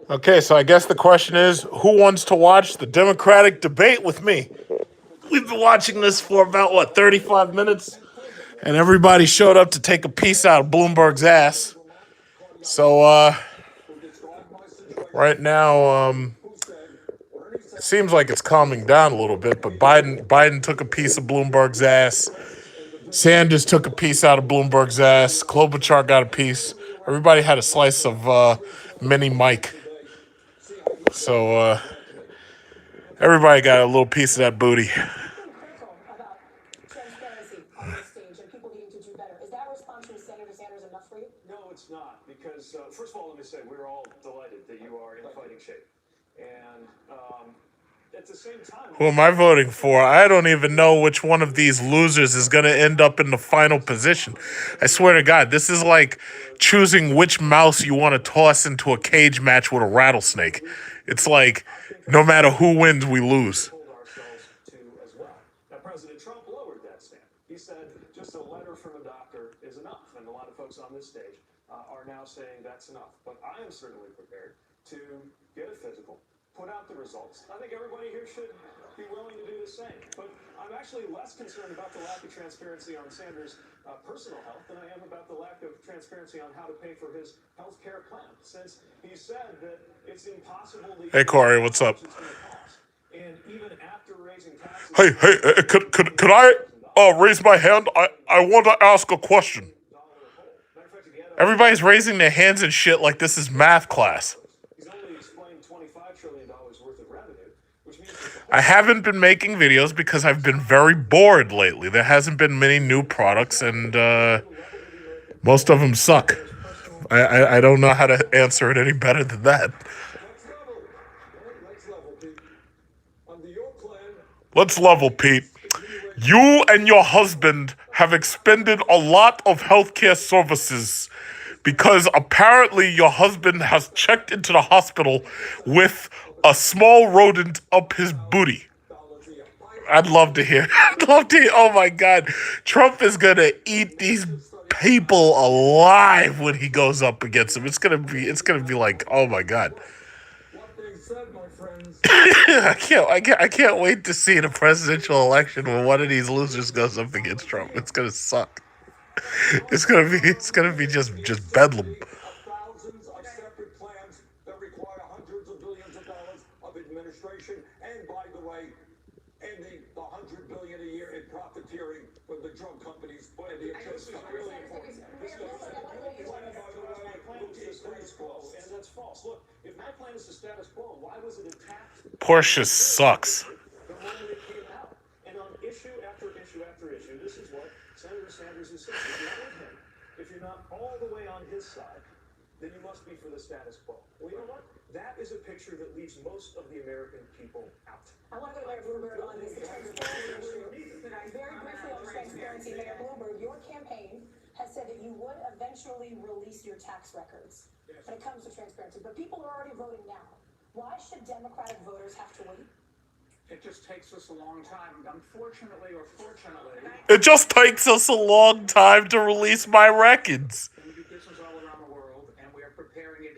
Okay, so I guess the question is, who wants to watch the Democratic debate with me? We've been watching this for about, 35 minutes? And everybody showed up to take a piece out of Bloomberg's ass. So, right now, it seems like it's calming down a little bit, but Biden took a piece of Bloomberg's ass. Sanders took a piece out of Bloomberg's ass. Klobuchar got a piece. Everybody had a slice of mini Mike. So, everybody got a little piece of that booty. Transparency on this stage and people needing to do better. Is that response from Senator Sanders enough for you? No, it's not. Because, first of all, let me say, we're all delighted that you are in fighting shape. And at the same time... Who am I voting for? I don't even know which one of these losers is going to end up in the final position. I swear to God, this is like choosing which mouse you want to toss into a cage match with a rattlesnake. It's like, no matter who wins, we lose. Now, President Trump lowered that stand. He said just a letter from a doctor is enough. And a lot of folks on this stage are now saying that's enough. But I am certainly prepared to get a physical, put out the results. I think everybody here should be willing to do the same. But I'm actually less concerned about the lack of transparency on Sanders' personal health than I am about the lack of transparency on how to pay for his health care plan. Since he said that it's impossible to... Hey, Corey, what's up? And even after raising taxes... Hey, could I raise my hand? I want to ask a question. Everybody's raising their hands and shit like this is math class. I haven't been making videos because I've been very bored lately. There hasn't been many new products, and most of them suck. I don't know how to answer it any better than that. Let's level, Pete. You and your husband have expended a lot of healthcare services because apparently your husband has checked into the hospital with a small rodent up his booty. I'd love to hear. Oh my God. Trump is going to eat these people alive when he goes up against them. It's going to be like, oh my God. I can't wait to see the presidential election when one of these losers goes up against Trump. It's gonna suck. It's gonna be just bedlam. Thousands of separate plans that require hundreds of billions of dollars of administration, and by the way, ending the $100 billion a year in profiteering from the drug companies and the insurance companies. Really important. And that's false. Look, if my plan is the status quo, why was it attacked? Porsche sucks. The moment it came out, and on issue after issue after issue, this is what Senator Sanders is saying. If you're not with him, if you're not all the way on his side, then you must be for the status quo. Well, you know what? That is a picture that leaves most of the American people out. I want to go to Bloomberg on this transparency issue. Very briefly on transparency, Mayor Bloomberg, your campaign has said that you would eventually release your tax records when it comes to transparency. But people are already voting now. Why should Democratic voters have to wait? It just takes us a long time. Unfortunately or fortunately, It just takes us a long time to release my records. we do business all around the world, and we are preparing it.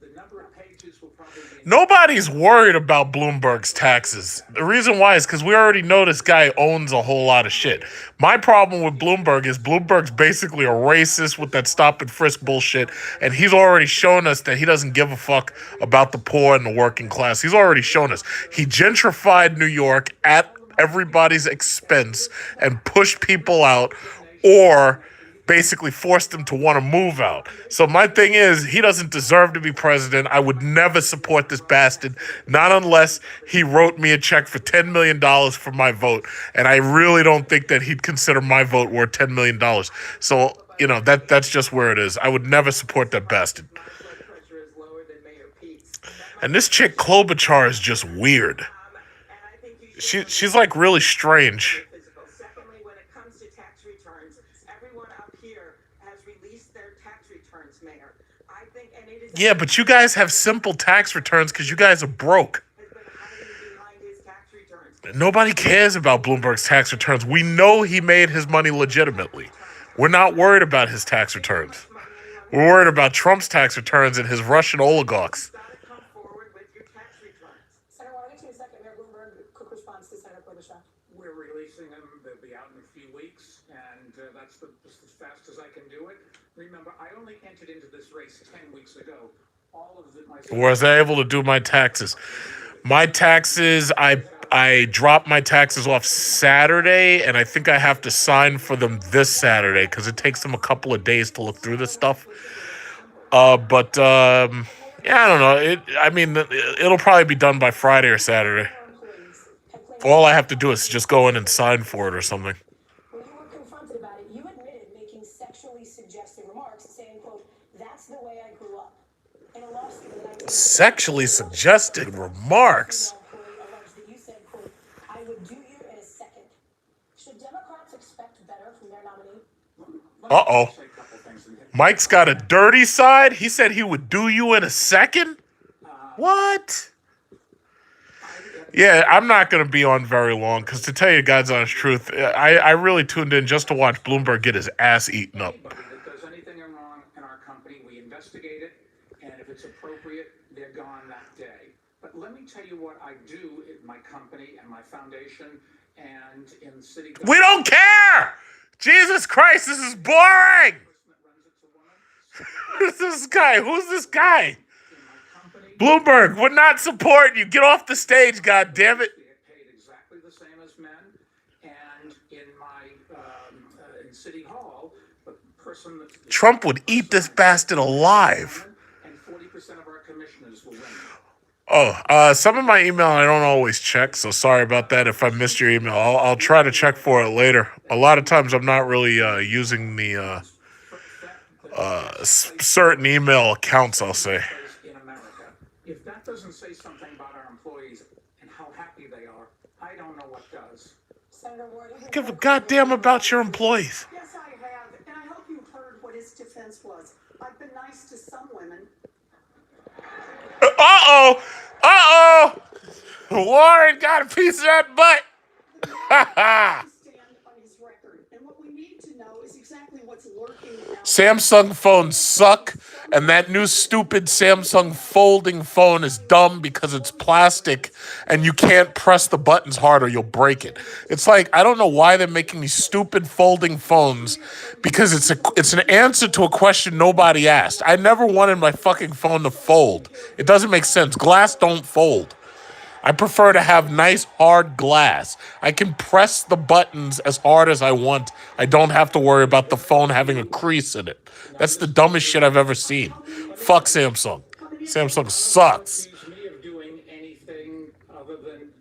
The number of pages will probably be... Nobody's worried about Bloomberg's taxes. The reason why is because we already know this guy owns a whole lot of shit. My problem with Bloomberg is Bloomberg's basically a racist with that stop and frisk bullshit, and he's already shown us that he doesn't give a fuck about the poor and the working class. He's already shown us. He gentrified New York at everybody's expense and pushed people out, or basically forced them to want to move out. So my thing is, he doesn't deserve to be president. I would never support this bastard, not unless he wrote me a check for $10 million for my vote. And I really don't think that he'd consider my vote worth $10 million. So, that's just where it is. I would never support that bastard. And this chick Klobuchar is just weird. She's like really strange. Secondly, when it comes to tax returns, everyone up here has released their tax returns, Mayor. I think, and it is... Yeah, but you guys have simple tax returns because you guys are broke. Nobody cares about Bloomberg's tax returns. We know he made his money legitimately. We're not worried about his tax returns. We're worried about Trump's tax returns and his Russian oligarchs. You've got to come forward with your tax returns. Senator, I want to get to you in a second. Mayor Bloomberg, quick response to Senator Klobuchar. We're releasing them. They'll be out in a few weeks, and that's just as fast as I can do it. Remember, I only entered into this race 10 weeks ago. All of my Was I able to do my taxes? My taxes, I dropped my taxes off Saturday, and I think I have to sign for them this Saturday because it takes them a couple of days to look through this stuff. Yeah, I don't know. It'll probably be done by Friday or Saturday. All I have to do is just go in and sign for it or something. When you were confronted about it, you admitted making sexually suggestive remarks, saying, quote, "That's the way I grew up." In a lawsuit in 19 Sexually suggested remarks. alleged that you said, quote, "I would do you in a second." Should Democrats expect better from their nominee? Uh-oh. Mike's got a dirty side. He said he would do you in a second? What? Yeah, I'm not going to be on very long because to tell you God's honest truth, I really tuned in just to watch Bloomberg get his ass eaten up. Anybody that does anything wrong in our company, we investigate it, and if it's appropriate, they're gone that day. But let me tell you what I do in my company and my foundation and in city government. We don't care! Jesus Christ, this is boring! Who's this guy? Who's this guy? Bloomberg, we're not supporting you. Get off the stage, God damn it. They get paid exactly the same as men, and in my in City Hall, the person that Trump would eat this bastard alive. and 40% of our commissioners will win. Oh, some of my email I don't always check, so sorry about that if I missed your email. I'll try to check for it later. A lot of times I'm not really using the certain email accounts, I'll say. In America, if that doesn't say something about our employees and how happy they are, I don't know what does. Senator Ward, Give a goddamn about your employees. Yes, I have, and I hope you heard what his defense was. I've been nice to some women. Uh-oh! Warren got a piece of that butt. Ha ha! Stand on his record, and what we need to know is exactly what's lurking out. Samsung phones suck, and that new stupid Samsung folding phone is dumb because it's plastic and you can't press the buttons hard or you'll break it. It's like, I don't know why they're making these stupid folding phones because it's an answer to a question nobody asked. I never wanted my fucking phone to fold. It doesn't make sense. Glass don't fold. I prefer to have nice, hard glass. I can press the buttons as hard as I want. I don't have to worry about the phone having a crease in it. That's the dumbest shit I've ever seen. Fuck Samsung. Samsung sucks. Accuse me of doing anything other than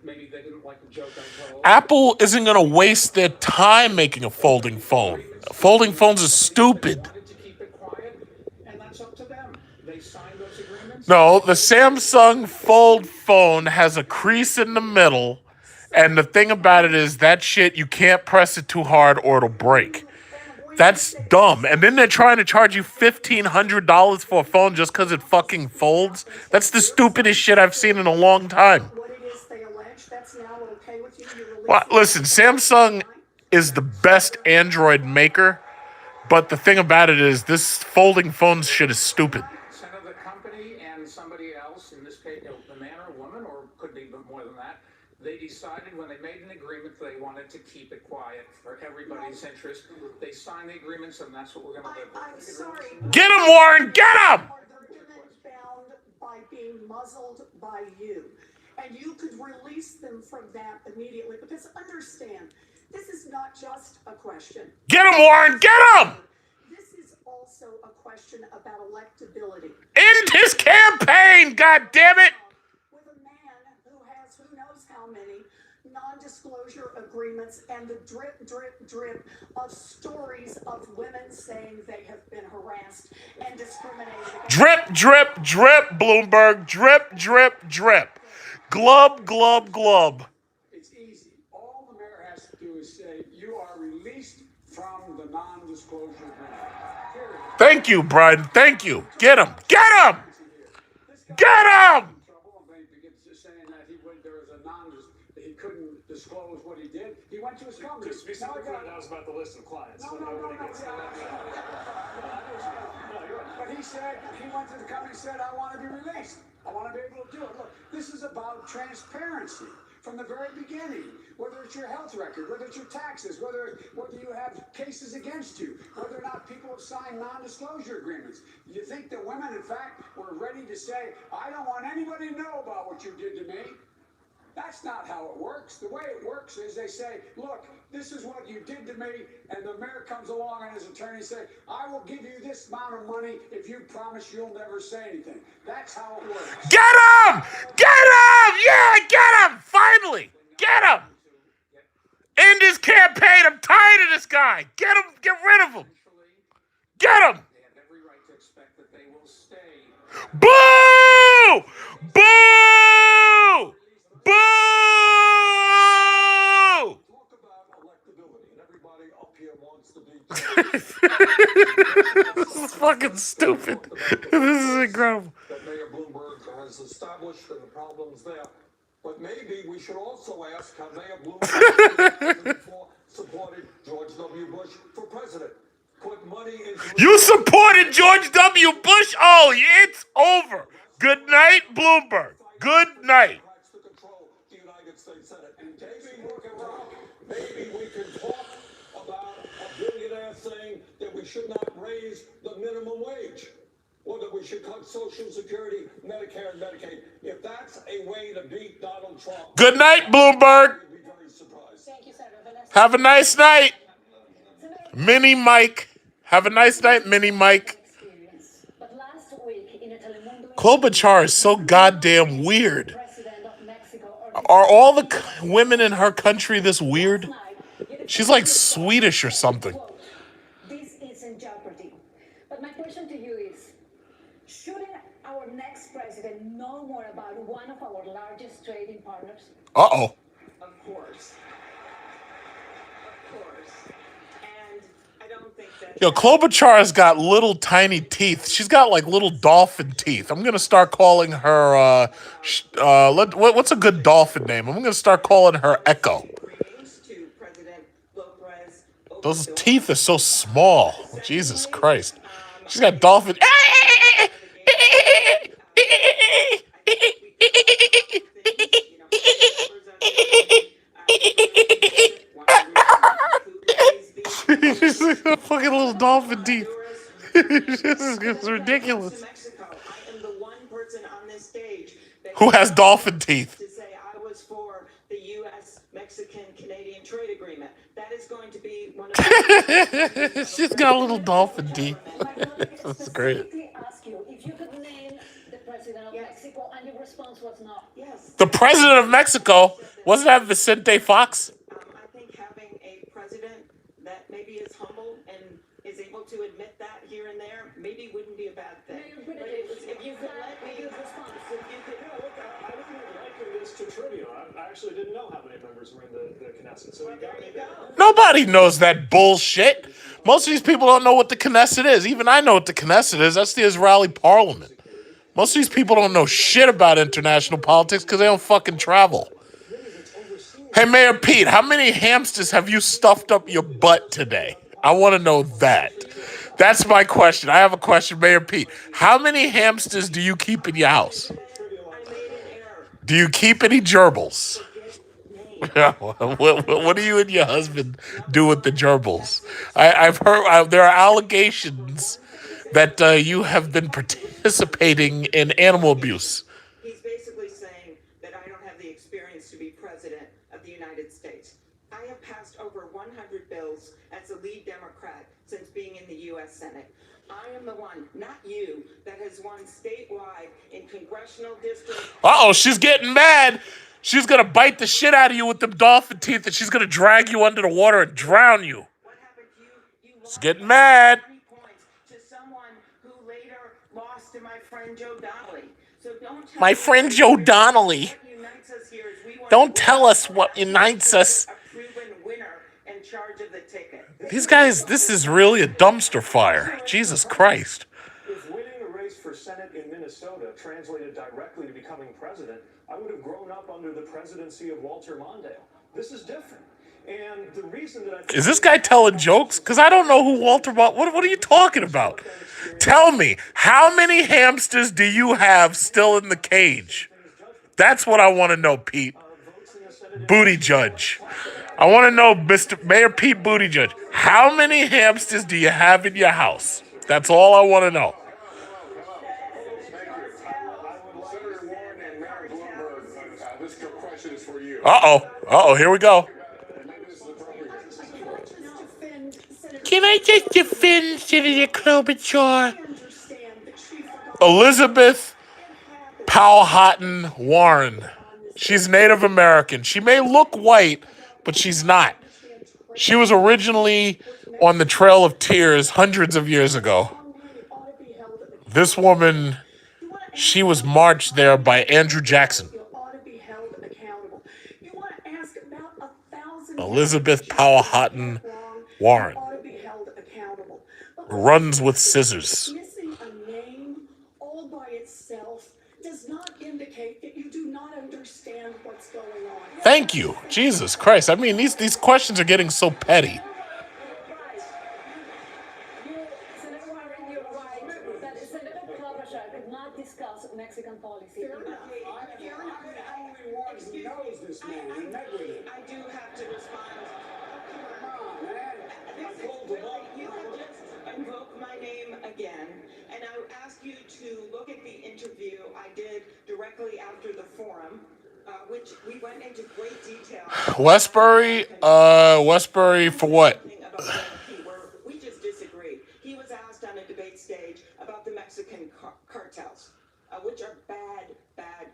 maybe they didn't like the joke I told. Apple isn't going to waste their time making a folding phone. Folding phones are stupid. Wanted to keep it quiet, and that's up to them. They signed those agreements. No, the Samsung Fold phone has a crease in the middle, and the thing about it is that shit, you can't press it too hard or it'll break. That's dumb. And then they're trying to charge you $1,500 for a phone just because it fucking folds. That's the stupidest shit I've seen in a long time. What it is they allege, that's now okay with you. You release Well, listen, Samsung is the best Android maker, but the thing about it is this folding phone shit is stupid. Sent of the company and somebody else, in this case, a man or a woman, or could be even more than that, they decided when they made an agreement they wanted to keep it quiet for everybody's interest. They signed the agreements, and that's what we're going to live with. I'm sorry. Get him, Warren! Get him! Are their arguments bound by being muzzled by you? And you could release them from that immediately, because understand, this is not just a question. Get him, Warren! Get him! This is also a question about electability. End his campaign, God damn it! With a man who has who knows how many non-disclosure agreements and the drip, drip, drip of stories of women saying they have been harassed and discriminated against. Drip, drip, drip, Bloomberg. Drip, drip, drip. Glub, glub, glub. It's easy. All the mayor has to do is say, you are released from the non-disclosure agreement. Period. Thank you, Brian. Thank you. Get him. Get him! This guy Get him! in trouble, I think, because saying that there was a he couldn't disclose what he did. He went to his company. Just to be super clear, that was about the list of clients. No, Nobody gets yeah, No, you're right. But he said, he went to the company and said, I want to be released. I want to be able to do it. Look, this is about transparency from the very beginning. Whether it's your health record, whether it's your taxes, whether you have cases against you, whether or not people have signed non-disclosure agreements. You think that women, in fact, were ready to say, I don't want anybody to know about what you did to me? That's not how it works. The way it works is they say, look, this is what you did to me, and the mayor comes along and his attorney say, I will give you this amount of money if you promise you'll never say anything. That's how it works. Get him! Get him! Yeah, get him! Finally! Get him! End his campaign. I'm tired of this guy. Get him. Get rid of him. Get him. They have every right to expect that they will stay. Boo! Boo! Boo! Talk about electability, and everybody up here wants to be. This is fucking stupid. This is incredible. That Mayor Bloomberg has established and the problems there. But maybe we should also ask how Mayor Bloomberg supported George W. Bush for president. Put money into. You supported George W. Bush? Oh, it's over. Good night, Bloomberg. Good night. To control the United States Senate. And maybe we can talk about a billionaire saying that we should not raise the minimum wage, or that we should cut Social Security, Medicare, and Medicaid. If that's a way to beat Donald Trump, Good night, Bloomberg. I'd be very surprised. Thank you, Senator Vanessa. Have a nice night, Mini Mike. Have a nice night, Mini Mike. But last week in a Telemundo Klobuchar is so goddamn weird. president of Mexico Are all the women in her country this weird? She's like Swedish or something. This is in jeopardy. But my question to you is, shouldn't our next president know more about one of our largest trading partners? Uh-oh. Of course. Of course. And I don't think that. Yo, Klobuchar's got little tiny teeth. She's got like little dolphin teeth. I'm gonna start calling her. What's a good dolphin name? I'm gonna start calling her Echo. Greetings to President Lopez. Those teeth are so small. Jesus Christ. She's got dolphin. She's like a fucking little dolphin teeth. This is ridiculous. Mexico. I am the one person on this stage that Who has dolphin teeth? to say I was for the U.S. Mexican-Canadian trade agreement. That is going to be one of the She's got a little dolphin teeth. That's great. Specifically ask you if you could name the president of Mexico, and your response was no. yes. The president of Mexico, wasn't that Vicente Fox? I think having a president that maybe is humble and is able to admit that here and there maybe wouldn't be a bad thing. But if you could let me, if you could, I didn't liken this to trivia. I actually didn't know how many members were in the Knesset. So you got me there. Nobody knows that bullshit. Most of these people don't know what the Knesset is. Even I know what the Knesset is. That's the Israeli parliament. Most of these people don't know shit about international politics because they don't fucking travel. Hey, Mayor Pete, how many hamsters have you stuffed up your butt today? I want to know that. That's my question. I have a question, Mayor Pete. How many hamsters do you keep in your house? I made an error. Do you keep any gerbils? What do you and your husband do with the gerbils? I've heard there are allegations that you have been participating in animal abuse. He's basically saying that I don't have the experience to be president of the United States. I have passed over 100 bills as a lead Democrat since being in the U.S. Senate. I am the one, not you, that has won statewide in congressional districts. Uh-oh, she's getting mad. She's going to bite the shit out of you with them dolphin teeth, and she's going to drag you under the water and drown you. What happened to you? You lost getting mad. 20 points to someone who later lost to my friend Joe Donnelly. So don't tell My me friend Joe Donnelly. what unites us here is we want Don't to tell us what unites us. a proven winner in charge of the ticket. These guys, this is really a dumpster fire. Jesus Christ. If winning a race for Senate in Minnesota translated directly to becoming president, I would have grown up under the presidency of Walter Mondale. This is different. And the reason that I think Is this guy telling jokes? Because I don't know who Walter White. What are you talking about? Tell me, how many hamsters do you have still in the cage? That's what I want to know, Pete. Booty Judge. I want to know, Mr. Mayor Pete Buttigieg, how many hamsters do you have in your house? That's all I want to know. This question is for you. Uh-oh, here we go. Can I just defend Senator Klobuchar? Elizabeth Powhatan Warren. She's Native American. She may look white, but she's not. She was originally on the Trail of Tears hundreds of years ago. This woman, she was marched there by Andrew Jackson. Elizabeth Powhatan Warren runs with scissors. Missing a name all by itself does not indicate that you do not understand what's going on. Thank you. Jesus Christ. I mean, these questions are getting so petty. Senator Warren, you're right that Senator Klobuchar could not discuss Mexican policy. I do have to respond. You have just invoked my name again, and I would ask you to look at the interview I did directly after the forum, which we went into great detail. Westbury for what? We just disagreed. He was asked on a debate stage about the Mexican cartels, which are bad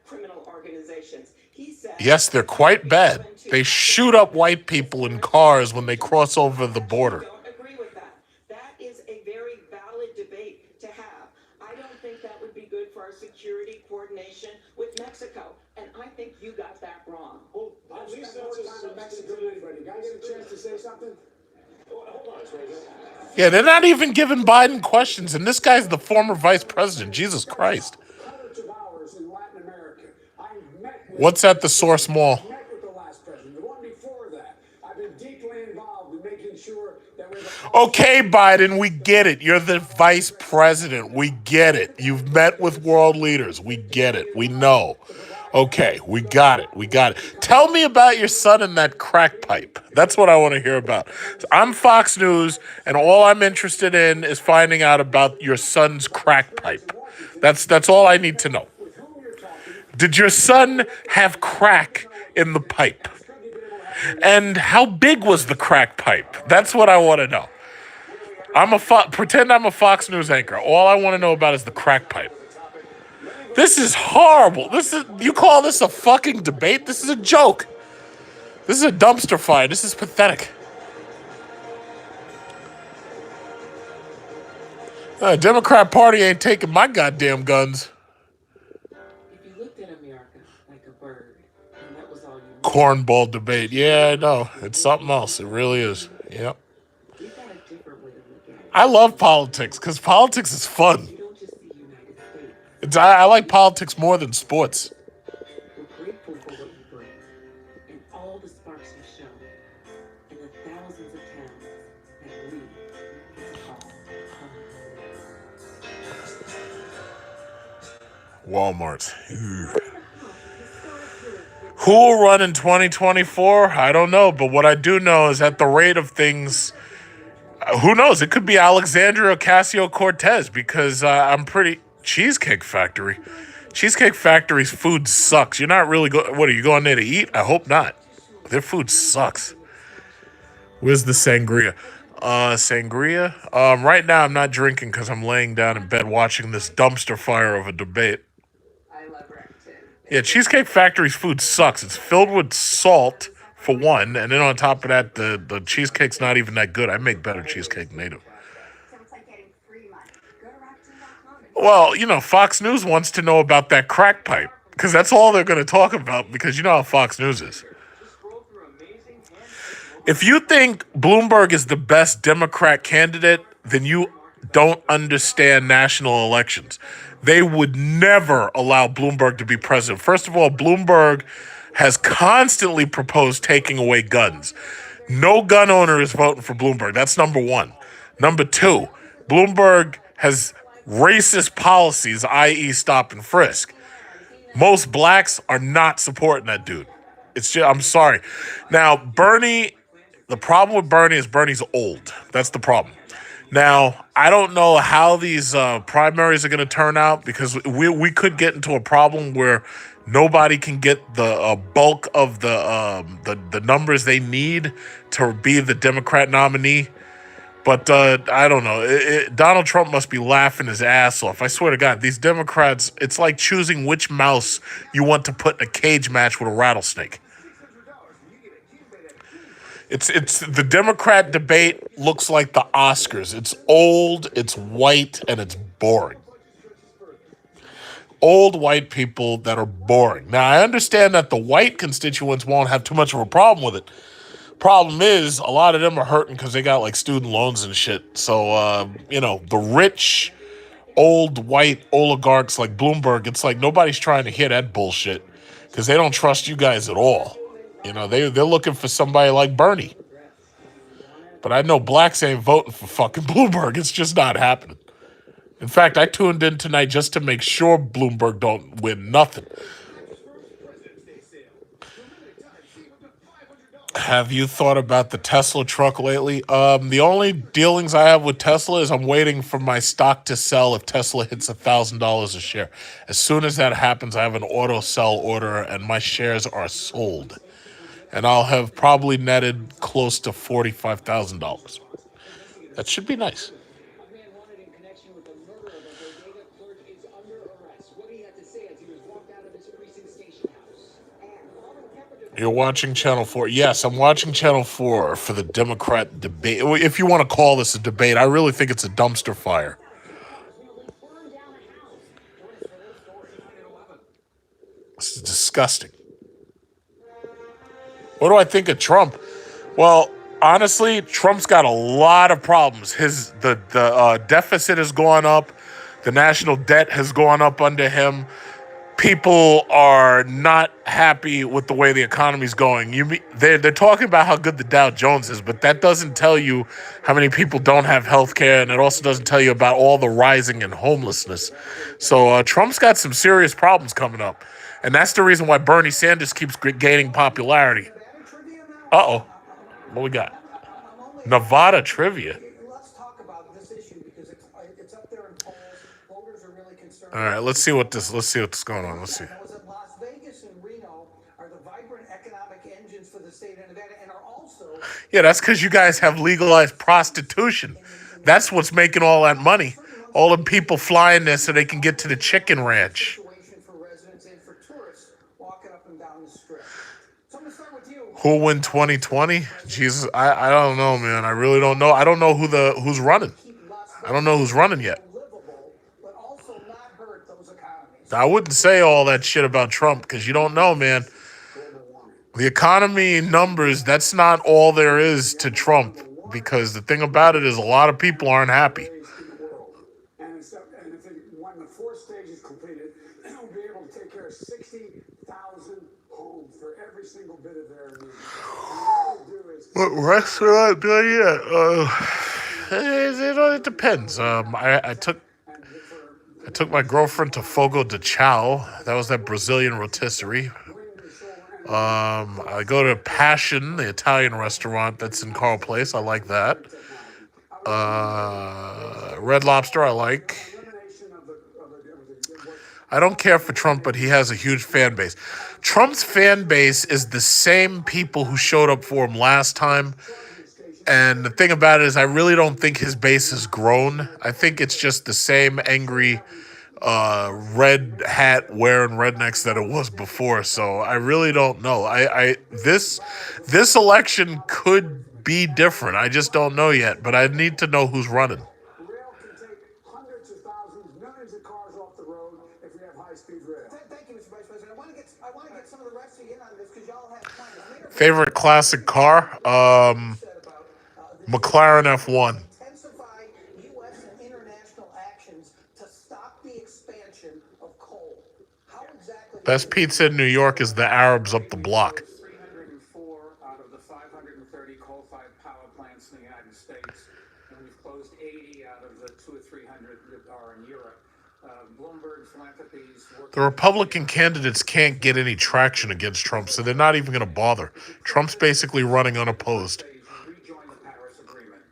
criminal organizations. He said, Yes, they're quite bad. They shoot up white people in cars when they cross over the border. I don't agree with that. That is a very valid debate to have. I don't think that would be good for our security coordination with Mexico, and I think you got that wrong. Well, at least that's a Mexico than anybody. Can I get a chance to say something? Hold on, Yeah, they're not even giving Biden questions, and this guy's the former vice president. Jesus Christ. hundreds of hours in Latin America. I met with What's at the Source Mall? met with the last president, the one before that. I've been deeply involved in making sure that we're Okay, Biden, we get it. You're the vice president. We get it. You've met with world leaders. We get it. We know. Okay, we got it. Tell me about your son and that crack pipe. That's what I want to hear about. I'm Fox News, and all I'm interested in is finding out about your son's crack pipe. That's all I need to know. Did your son have crack in the pipe? And how big was the crack pipe? That's what I want to know. Pretend I'm a Fox News anchor. All I want to know about is the crack pipe. This is horrible. You call this a fucking debate? This is a joke. This is a dumpster fire. This is pathetic. Democrat Party ain't taking my goddamn guns. If you looked at America like a bird, and that was all you knew, Cornball debate. Yeah, I know. It's something else. It really is. Yep. we've got a different way to look at it. I love politics because politics is fun. You don't just see the United States. I like politics more than sports. We're grateful for what you bring, and all the sparks you show, and the thousands of towns that we get to call home. Walmart. Who will run in 2024? I don't know. But what I do know is at the rate of things, who knows? It could be Alexandria Ocasio-Cortez because I'm pretty... Cheesecake Factory. Cheesecake Factory's food sucks. You're not really what are you going there to eat? I hope not. Their food sucks. Where's the sangria? Sangria? Right now I'm not drinking because I'm laying down in bed watching this dumpster fire of a debate. I love Renton. Yeah, Cheesecake Factory's food sucks. It's filled with salt, for one, and then on top of that, the cheesecake's not even that good. I make better cheesecake native. Sounds like getting free money. Go to Rakuten.com. Well, Fox News wants to know about that crack pipe because that's all they're going to talk about because you know how Fox News is. If you think Bloomberg is the best Democrat candidate, then you don't understand national elections. They would never allow Bloomberg to be president. First of all, Bloomberg has constantly proposed taking away guns. No gun owner is voting for Bloomberg. That's number one. Number two, Bloomberg has racist policies, i.e., stop and frisk. Most blacks are not supporting that dude. It's just, I'm sorry. Now, Bernie, the problem with Bernie is Bernie's old. That's the problem. Now, I don't know how these primaries are going to turn out because we could get into a problem where nobody can get the bulk of the numbers they need to be the Democrat nominee. But I don't know. Donald Trump must be laughing his ass off. I swear to God, these Democrats, it's like choosing which mouse you want to put in a cage match with a rattlesnake. It's the Democrat debate looks like the Oscars. It's old, it's white, and it's boring. Old white people that are boring. Now, I understand that the white constituents won't have too much of a problem with it. Problem is, a lot of them are hurting because they got like student loans and shit. So, the rich, old white oligarchs like Bloomberg, it's like nobody's trying to hear that bullshit because they don't trust you guys at all. They're looking for somebody like Bernie. But I know blacks ain't voting for fucking Bloomberg. It's just not happening. In fact, I tuned in tonight just to make sure Bloomberg don't win nothing. Have you thought about the Tesla truck lately? The only dealings I have with Tesla is I'm waiting for my stock to sell if Tesla hits $1,000 a share. As soon as that happens, I have an auto sell order and my shares are sold. And I'll have probably netted close to $45,000. That should be nice. You're watching Channel 4. Yes, I'm watching Channel 4 for the Democrat debate. If you want to call this a debate, I really think it's a dumpster fire. This is disgusting. What do I think of Trump? Well, honestly, Trump's got a lot of problems. The deficit has gone up. The national debt has gone up under him. People are not happy with the way the economy's going. They're talking about how good the Dow Jones is, but that doesn't tell you how many people don't have health care, and it also doesn't tell you about all the rising in homelessness. So Trump's got some serious problems coming up, and that's the reason why Bernie Sanders keeps gaining popularity. Uh-oh. What we got? Nevada trivia. Let's talk about this issue because it's up there in polls. Voters are really concerned. All right, let's see what's going on. Let's see. Was it Las Vegas and Reno are the vibrant economic engines for the state of Nevada and are also... Yeah, that's because you guys have legalized prostitution. That's what's making all that money. All the people flying there so they can get to the chicken ranch. ...for residents and for tourists walking up and down the strip. So I'm going to start with you. Who'll win 2020? Jesus, I don't know, man. I really don't know. I don't know who's running. I don't know who's running yet. But also not hurt those economies. I wouldn't say all that shit about Trump because you don't know, man. The economy numbers, that's not all there is to Trump because the thing about it is a lot of people aren't happy. And when the fourth stage is completed, we'll be able to take care of 60,000 homes for every single bit of their needs. What restaurant do I get? It depends. I took my girlfriend to Fogo de Chao. That was that Brazilian rotisserie. I go to Passion, the Italian restaurant that's in Carl Place. I like that. Red Lobster, I like. I don't care for Trump, but he has a huge fan base. Trump's fan base is the same people who showed up for him last time. And the thing about it is I really don't think his base has grown. I think it's just the same angry red hat wearing rednecks that it was before. So I really don't know. This election could be different. I just don't know yet, but I need to know who's running. Rail can take hundreds of thousands, millions of cars off the road if we have high-speed rail. Thank you, Mr. Vice President. I want to get some of the rest of you in on this because y'all have plans. Favorite classic car? McLaren F1. Intensify U.S. and international actions to stop the expansion of coal. How exactly Best pizza in New York is the Arabs up the block. 304 out of the 530 coal-fired power plants in the United States, and we've closed 80 out of the 200 or 300 that are in Europe. Bloomberg Philanthropies. The Republican candidates can't get any traction against Trump, so they're not even going to bother. Trump's basically running unopposed. Rejoin the Paris Agreement.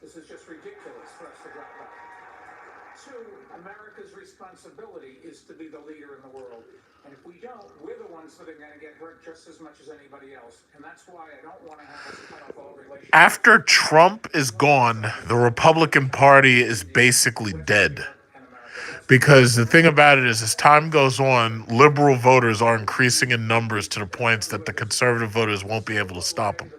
This is just ridiculous for us to drop out. Two, America's responsibility is to be the leader in the world. And if we don't, we're the ones that are going to get hurt just as much as anybody else. And that's why I don't want to have us cut off all relations. After Trump is gone, the Republican Party is basically dead. Because the thing about it is, as time goes on, liberal voters are increasing in numbers to the points that the conservative voters won't be able to stop them.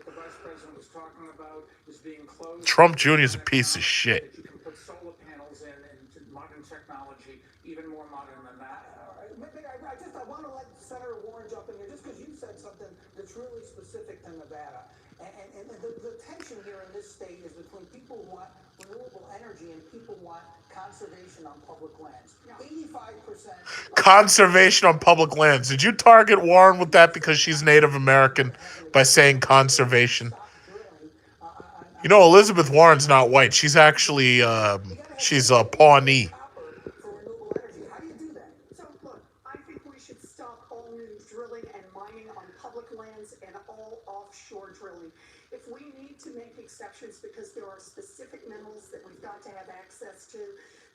Trump Jr. is a piece of shit. You can put solar panels in and modern technology, even more modern than that. I want to let Senator Warren jump in here, just because you said something that's really specific to Nevada. And the tension here in this state is between people who want renewable energy and people who want conservation on public lands. 85%. Conservation on public lands. Did you target Warren with that because she's Native American by saying conservation? You know, Elizabeth Warren's not white. She's actually, she's a Pawnee. For renewable energy. How do you do that? So, look, I think we should stop all new drilling and mining on public lands and all offshore drilling. If we need to make exceptions because there are specific minerals that we've got to have access to,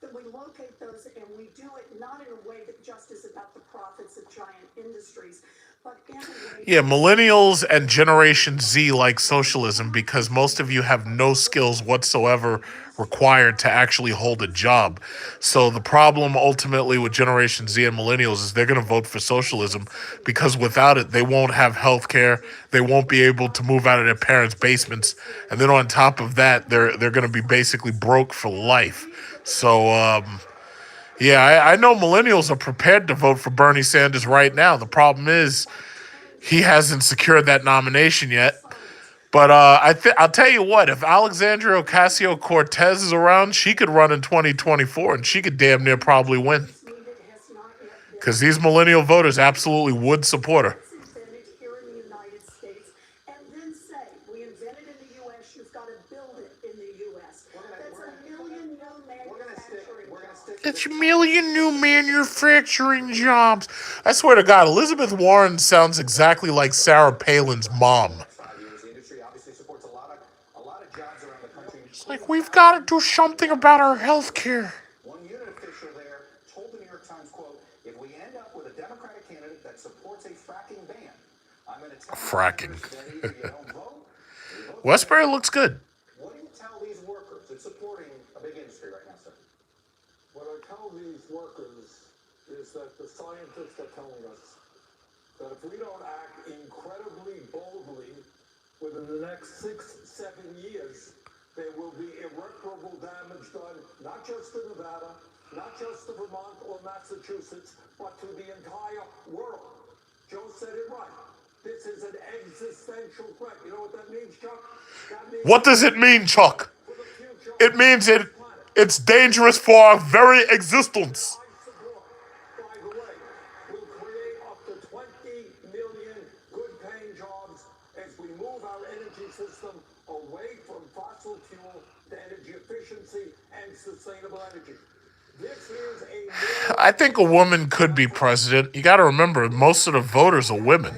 then we locate those and we do it not in a way that just is about the profits of giant industries, but in a way... Yeah, millennials and Generation Z like socialism because most of you have no skills whatsoever required to actually hold a job. So the problem ultimately with Generation Z and millennials is they're going to vote for socialism because without it, they won't have health care. They won't be able to move out of their parents' basements. And then on top of that, they're going to be basically broke for life. So, yeah, I know millennials are prepared to vote for Bernie Sanders right now. The problem is he hasn't secured that nomination yet. But I'll tell you what, if Alexandria Ocasio-Cortez is around, she could run in 2024, and she could damn near probably win. Because these millennial voters absolutely would support her. Invented here in the United States, and then say, we invented in the U.S., you've got to build it in the U.S. That's a million no manufacturing jobs. It's a million new manufacturing jobs. I swear to God, Elizabeth Warren sounds exactly like Sarah Palin's mom. It's like, we've got to do something about our health care. One unit official there told the New York Times, quote, if we end up with a Democratic candidate that supports a fracking ban, I'm going to tell Fracking. that either you don't vote, Westbury looks good. what do you tell these workers that's supporting a big industry right now, sir? What I tell these workers is that the scientists are telling us that if we don't act incredibly boldly within the next 6-7 years, there will be irreparable damage done, not just to Nevada, not just to Vermont or Massachusetts, but to the entire world. Joe said it right. This is an existential threat. You know what that means, Chuck? That means What does it mean, Chuck? for the future It means it's dangerous for our very existence. I support, by the way, will create up to 20 million good-paying jobs as we move our energy system away from fossil fuel to energy efficiency and sustainable energy. This is a I think a woman could be president. You got to remember, most of the voters are women.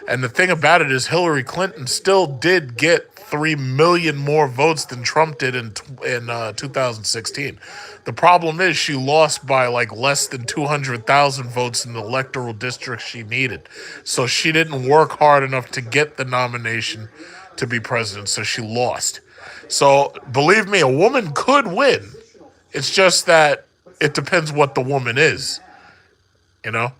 And the thing about it is Hillary Clinton still did get 3 million more votes than Trump did in 2016. The problem is she lost by like less than 200,000 votes in the electoral district she needed. So she didn't work hard enough to get the nomination to be president, so she lost. So believe me, a woman could win. It's just that it depends what the woman is, you know?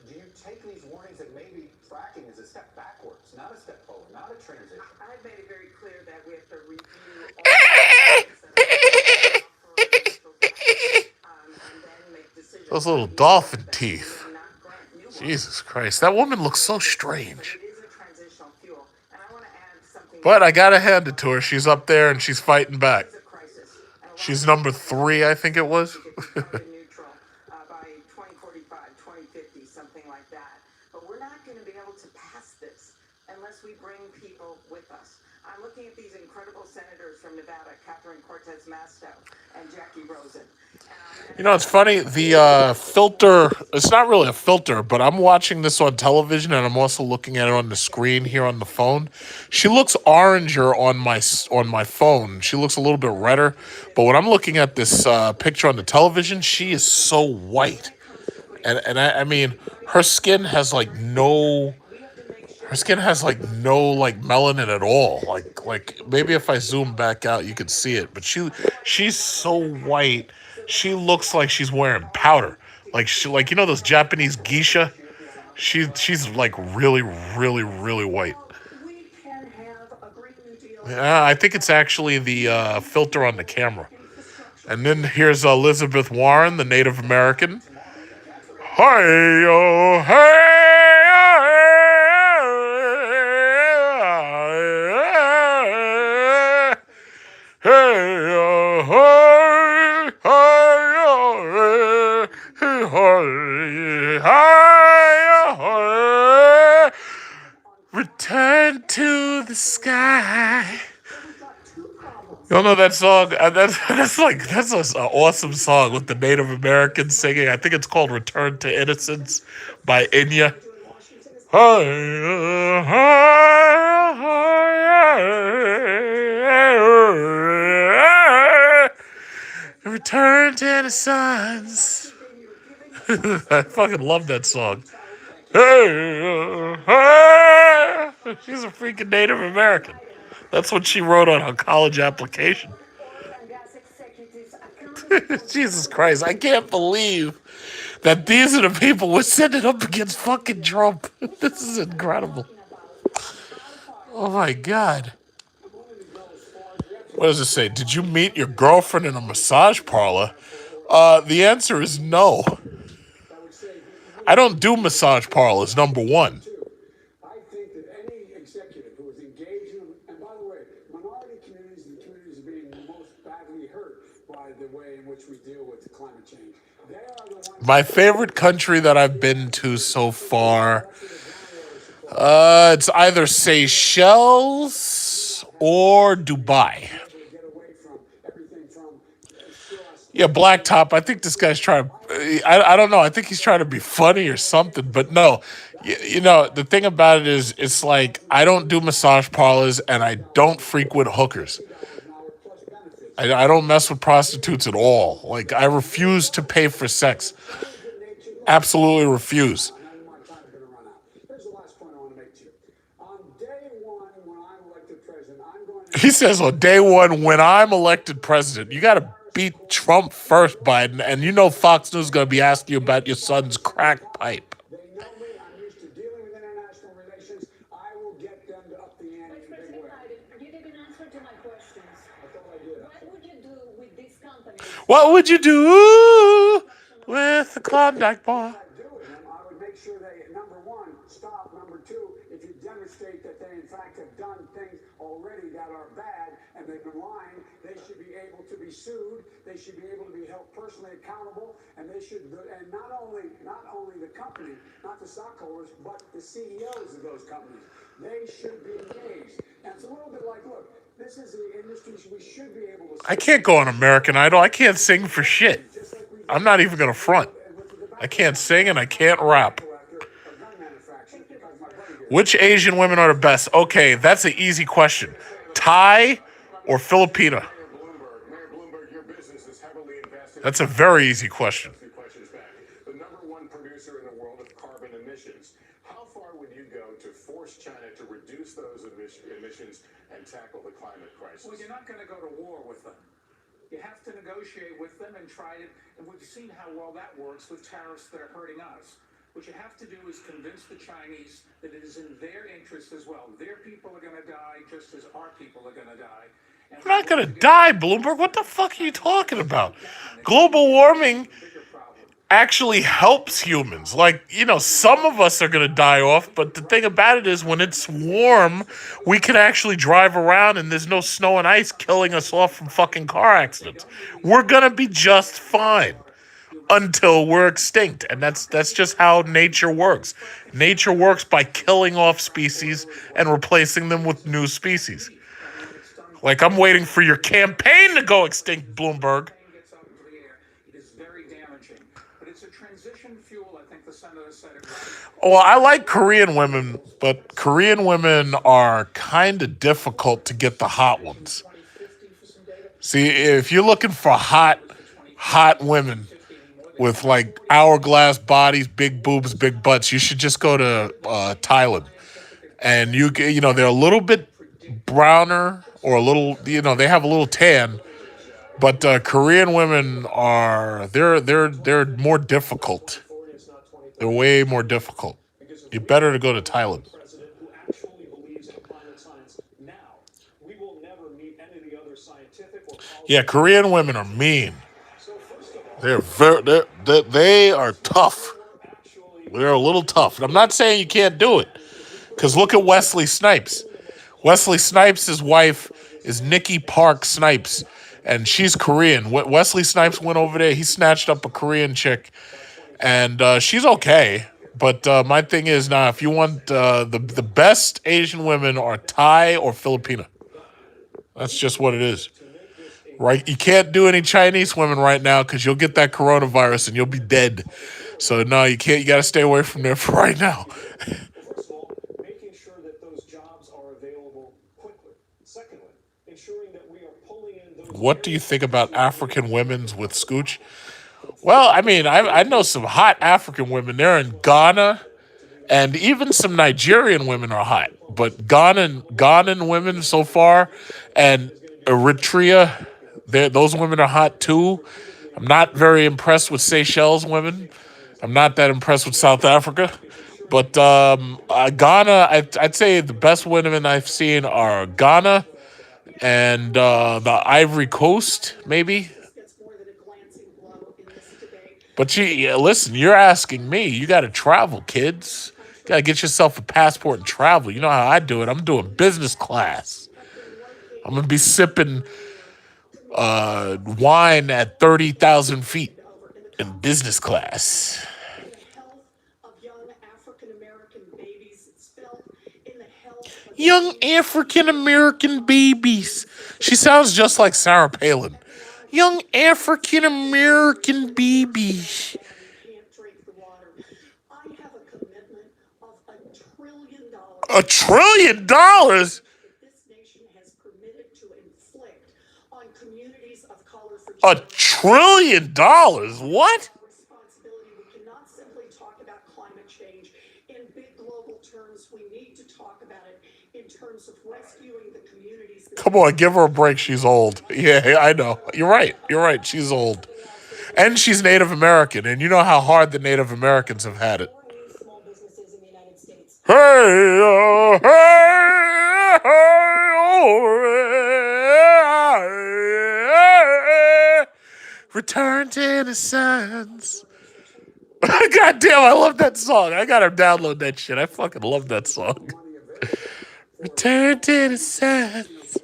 Do you take these warnings that maybe fracking is a step backwards, not a step forward, not a transition? I've made it very clear that we have to review all and then make decisions. Those little dolphin teeth. Jesus Christ, that woman looks so strange. It is a transitional fuel, and I want to add something. But I gotta hand it to her. She's up there and she's fighting back. It's a crisis. And a lot She's of number 3, I think it was. carbon neutral by 2045, 50, something like that. But we're not going to be able to pass this unless we bring people with us. I'm looking at these incredible senators from Nevada, Catherine Cortez Masto and Jackie Rosen. You know, it's funny. The filter, it's not really a filter, but I'm watching this on television and I'm also looking at it on the screen here on the phone. She looks oranger on my phone. She looks a little bit redder. But when I'm looking at this picture on the television, she is so white. And I mean, her skin has like no... Her skin has like no like melanin at all. Like maybe if I zoom back out, you could see it. But she's so white. She looks like she's wearing powder. Like you know those Japanese geisha. She's like really really white. We can have a Green New Deal. Yeah, I think it's actually the filter on the camera. And then here's Elizabeth Warren, the Native American. Hi-yo, return to the sky. You don't know that song? That's an awesome song with the Native Americans singing. I think it's called "Return to Innocence" by Enya. Return to the sons. I fucking love that song. She's a freaking Native American. That's what she wrote on her college application. Jesus Christ, I can't believe that these are the people we're sending up against fucking Trump. This is incredible. Oh my God. What does it say? Did you meet your girlfriend in a massage parlor? The answer is no. I don't do massage parlors, number one. I think that any executive who is engaged in, and by the way, minority communities and communities are being most badly hurt by the way in which we deal with climate change. They are the ones. My favorite country that I've been to so far, it's either Seychelles or Dubai. Yeah, Blacktop. I think this guy's trying to... I don't know. I think he's trying to be funny or something. But no, you know, the thing about it is it's like I don't do massage parlors and I don't frequent hookers. I don't mess with prostitutes at all. Like, I refuse to pay for sex. Absolutely refuse. Here's the last point I want to make to you. On day one, when I'm elected president, I'm going to... He says on day one, when I'm elected president, you got to beat Trump first, Biden, and you know Fox News is going to be asking you about your son's crack pipe. They know me. I'm used to dealing with international relations. I will get them to up the ante in a big way. You didn't answer to my questions. I thought I did. What would you do with these companies? What would you do with the Klondike bar? I would make sure they, number one, stop. Number two, if you demonstrate that they in fact have done things already that are bad and they've been lying, they should be able to be sued. They should be able to be held personally accountable, and they should, and not only the company, not the stockholders, but the CEOs of those companies. They should be engaged. And it's a little bit like, look, this is the industry we should be able to. I can't go on American Idol. I can't sing for shit. I'm not even going to front. I can't sing and I can't rap. Which Asian women are the best? Okay, that's an easy question. Thai or Filipina? Mayor Bloomberg, your business is heavily invested. That's a very easy question. The number one producer in the world of carbon emissions. How far would you go to force China to reduce those emissions and tackle the climate crisis? Well, you're not going to go to war with them. You have to negotiate with them and try it. And we've seen how well that works with tariffs that are hurting us. What you have to do is convince the Chinese that it is in their interest as well. Their people are going to die just as our people are going to die. I'm not going to die, Bloomberg. What the fuck are you talking about? Global warming actually helps humans. Like, you know, some of us are going to die off, but the thing about it is when it's warm, we can actually drive around and there's no snow and ice killing us off from fucking car accidents. We're going to be just fine. until we're extinct. And that's just how nature works. Nature works by killing off species and replacing them with new species. Like, I'm waiting for your campaign to go extinct, Bloomberg. Gets up into the air. It is very damaging, but it's a transition fuel. I think the senator said it right. Well, I like Korean women, but Korean women are kind of difficult to get the hot ones. See, if you're looking for hot women with like hourglass bodies, big boobs, big butts, you should just go to Thailand. And you know, they're a little bit browner or a little, you know, they have a little tan. But Korean women they're more difficult. They're way more difficult. You're better to go to Thailand. Who actually believes in climate science now. We will never meet any of the other scientific or Yeah, Korean women are mean. They are tough. They're a little tough. And I'm not saying you can't do it. Because look at Wesley Snipes. Wesley Snipes' wife is Nikki Park Snipes. And she's Korean. Wesley Snipes went over there. He snatched up a Korean chick. And she's okay. But my thing is, now, if you want the best Asian women are Thai or Filipina. That's just what it is. Right? You can't do any Chinese women right now because you'll get that coronavirus and you'll be dead. So, no, you can't. You got to stay away from there for right now. First of all, making sure that those jobs are available quickly. Secondly, ensuring that we are pulling in those... What do you think about African women's with Scooch? Well, I mean, I know some hot African women. They're in Ghana, and even some Nigerian women are hot. But Ghanaian women so far, and Eritrea, those women are hot too. I'm not very impressed with Seychelles women. I'm not that impressed with South Africa. But Ghana, I'd say the best women I've seen are Ghana and the Ivory Coast, maybe. But listen, you're asking me. You got to travel, kids. You got to get yourself a passport and travel. You know how I do it. I'm doing business class. I'm going to be sipping wine at 30,000 feet in business class. Young African-American babies. She sounds just like Sarah Palin. Young African-American babies. $1 trillion? This nation has permitted to inflict on communities of color for $1 trillion? What? responsibility. We cannot simply talk about climate change in big global terms. We need to talk about it in terms of rescuing the communities. Come on, give her a break. She's old. Yeah, I know. You're right. She's old. And she's Native American. And you know how hard the Native Americans have had it. Small businesses in the United States. Return to innocence. God damn, I love that song. I gotta download that shit. I fucking love that song. Return to innocence.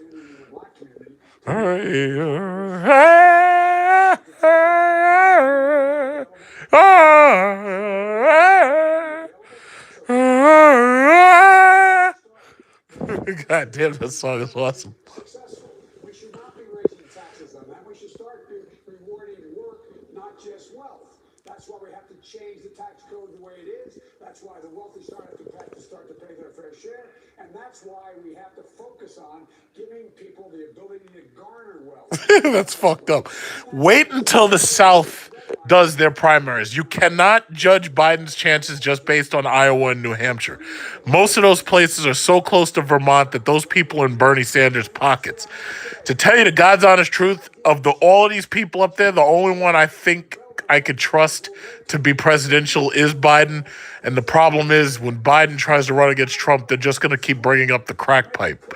God damn, that song is awesome. We should not be raising taxes on them. We should start rewarding work, not just wealth. That's why we have to change the tax code the way it is. That's why the wealthy start to pay their fair share. And that's why we have to focus on giving people the ability to garner wealth. That's fucked up. Wait until the South does their primaries. You cannot judge Biden's chances just based on Iowa and New Hampshire. Most of those places are so close to Vermont that those people are in Bernie Sanders' pockets. To tell you the God's honest truth, of all of these people up there, the only one I think I could trust to be presidential is Biden. And the problem is, when Biden tries to run against Trump, they're just going to keep bringing up the crack pipe.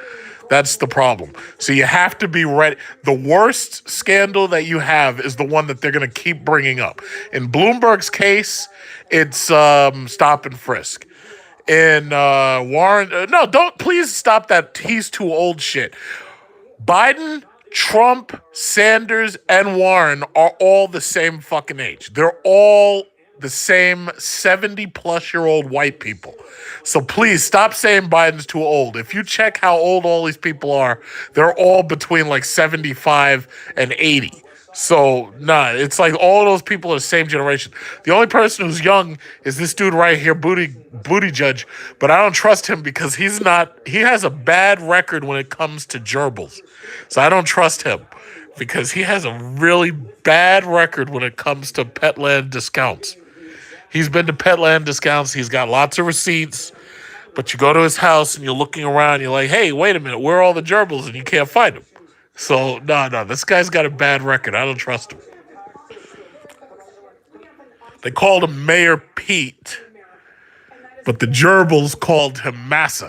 That's the problem. So you have to be ready. The worst scandal that you have is the one that they're going to keep bringing up. In Bloomberg's case, it's stop and frisk. In Warren, no, don't please stop that. He's too old shit. Biden, Trump, Sanders, and Warren are all the same fucking age. They're all the same 70-plus-year-old white people. So please stop saying Biden's too old. If you check how old all these people are, they're all between like 75 and 80. So, nah, it's like all those people are the same generation. The only person who's young is this dude right here, Buttigieg, but I don't trust him because he has a bad record when it comes to gerbils. So I don't trust him because he has a really bad record when it comes to Petland discounts. He's been to Petland discounts. He's got lots of receipts, but you go to his house and you're looking around. You're like, hey, wait a minute, where are all the gerbils? And you can't find them. So, no, this guy's got a bad record. I don't trust him. They called him Mayor Pete, but the gerbils called him Massa.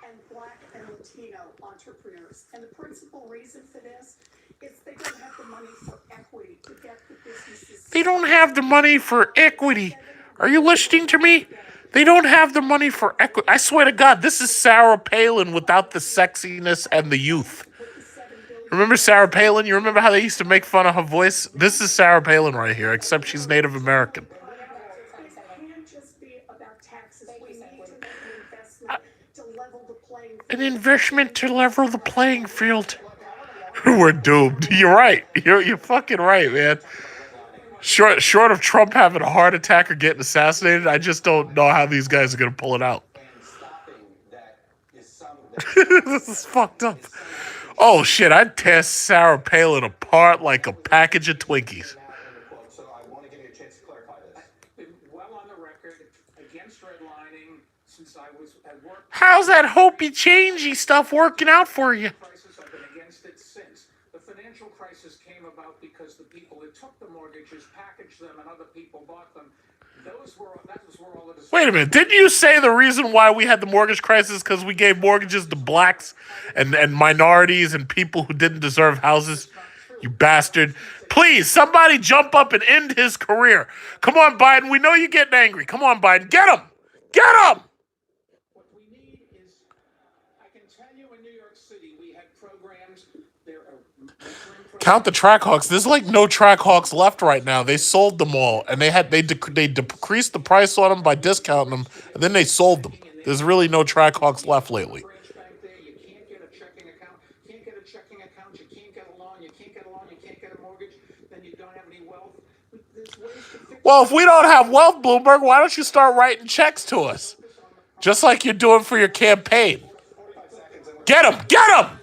And Black and Latino entrepreneurs. And the principal reason for this is they don't have the money for equity to get the businesses. They don't have the money for equity. Are you listening to me? They don't have the money for equity. I swear to God, this is Sarah Palin without the sexiness and the youth. Remember Sarah Palin? You remember how they used to make fun of her voice? This is Sarah Palin right here, except she's Native American. It can't just be about taxes. We need to make an investment to level the playing field. An investment to level the playing field. We're doomed. You're right. You're fucking right, man. Short of Trump having a heart attack or getting assassinated, I just don't know how these guys are going to pull it out. This is fucked up. Oh, shit, I'd tear Sarah Palin apart like a package of Twinkies. So I want to give you a chance to clarify this. Been well on the record against redlining since I was at work. How's that hopey-changey stuff working out for you? Crisis, I've been against it since. The financial crisis came about because the people that took the mortgages packaged them and other people bought them. That was where all the Wait a minute. Didn't you say the reason why we had the mortgage crisis because we gave mortgages to blacks and minorities and people who didn't deserve houses? You bastard. Please, somebody jump up and end his career. Come on, Biden. We know you're getting angry. Come on, Biden. Get him. Get him. What we need is, I can tell you in New York City, we had programs, there are Count the Trackhawks. There's like no Trackhawks left right now. They sold them all, and they decreased the price on them by discounting them, and then they sold them. There's really no Trackhawks left lately. branch bank there, you can't get a checking account, you can't get a loan, you can't get a mortgage, then you don't have any wealth. There's ways to fix Well, if we don't have wealth, Bloomberg, why don't you start writing checks to us? Just like you're doing for your campaign. Get him! Get him!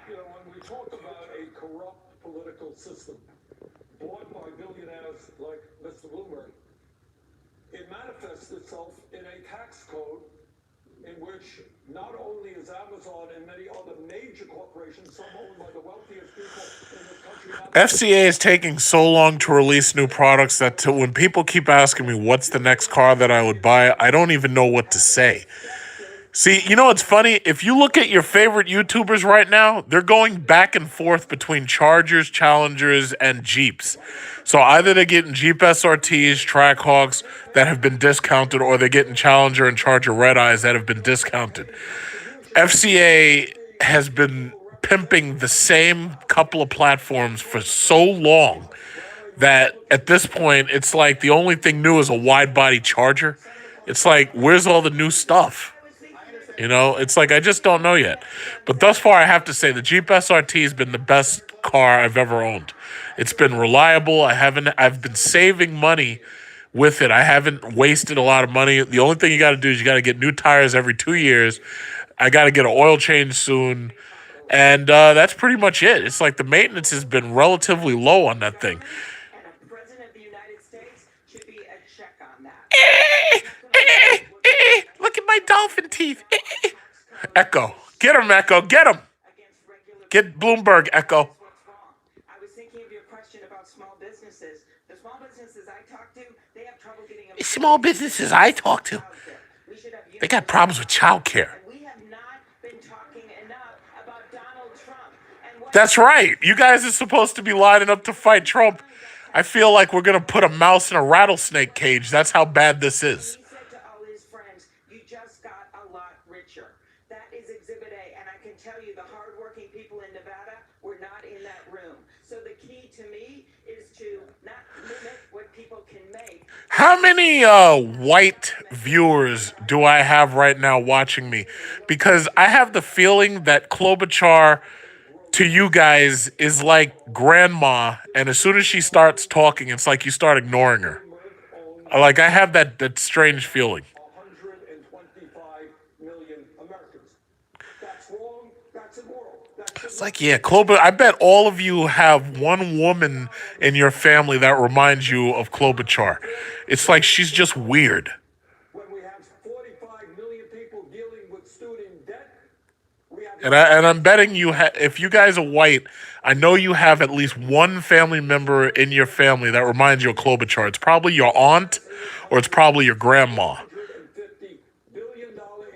You know, when we talk about a corrupt political system bought by billionaires like Mr. Bloomberg, it manifests itself in a tax code in which not only is Amazon and many other major corporations, some owned by the wealthiest people in this country. FCA is taking so long to release new products that when people keep asking me what's the next car that I would buy, I don't even know what to say. See, you know what's funny? If you look at your favorite YouTubers right now, they're going back and forth between Chargers, Challengers, and Jeeps. So either they're getting Jeep SRTs, Trackhawks that have been discounted, or they're getting Challenger and Charger Red Eyes that have been discounted. FCA has been pimping the same couple of platforms for so long that at this point, it's like the only thing new is a wide-body Charger. It's like, where's all the new stuff? You know, it's like, I just don't know yet. But thus far, I have to say, the Jeep SRT has been the best car I've ever owned. It's been reliable. I've been saving money with it. I haven't wasted a lot of money. The only thing you got to do is you got to get new tires every 2 years. I got to get an oil change soon. And that's pretty much it. It's like the maintenance has been relatively low on that thing. And a president of the United States should be a check on that. Look at my dolphin teeth. Echo. Get him, Echo. Get him. Get Bloomberg, Echo. What's wrong? I was thinking of your question about small businesses. The small businesses I talk to, they have trouble getting a Small businesses I talk to, We should have they got problems with childcare. We have not been talking enough about Donald Trump and what That's right. You guys are supposed to be lining up to fight Trump. I feel like we're going to put a mouse in a rattlesnake cage. That's how bad this is. he said to all his friends. You just got a lot richer. That is Exhibit A, and I can tell you How many white viewers do I have right now watching me? Because I have the feeling that Klobuchar to you guys is like grandma, and as soon as she starts talking, it's like you start ignoring her. Like I have that strange feeling. 125 million Americans. That's wrong. That's immoral. It's like, yeah, Klobuchar. I bet all of you have one woman in your family that reminds you of Klobuchar. It's like she's just weird. When we have 45 million people dealing with student debt, we have And I'm betting you, if you guys are white, I know you have at least one family member in your family that reminds you of Klobuchar. It's probably your aunt, or it's probably your grandma. $150 billion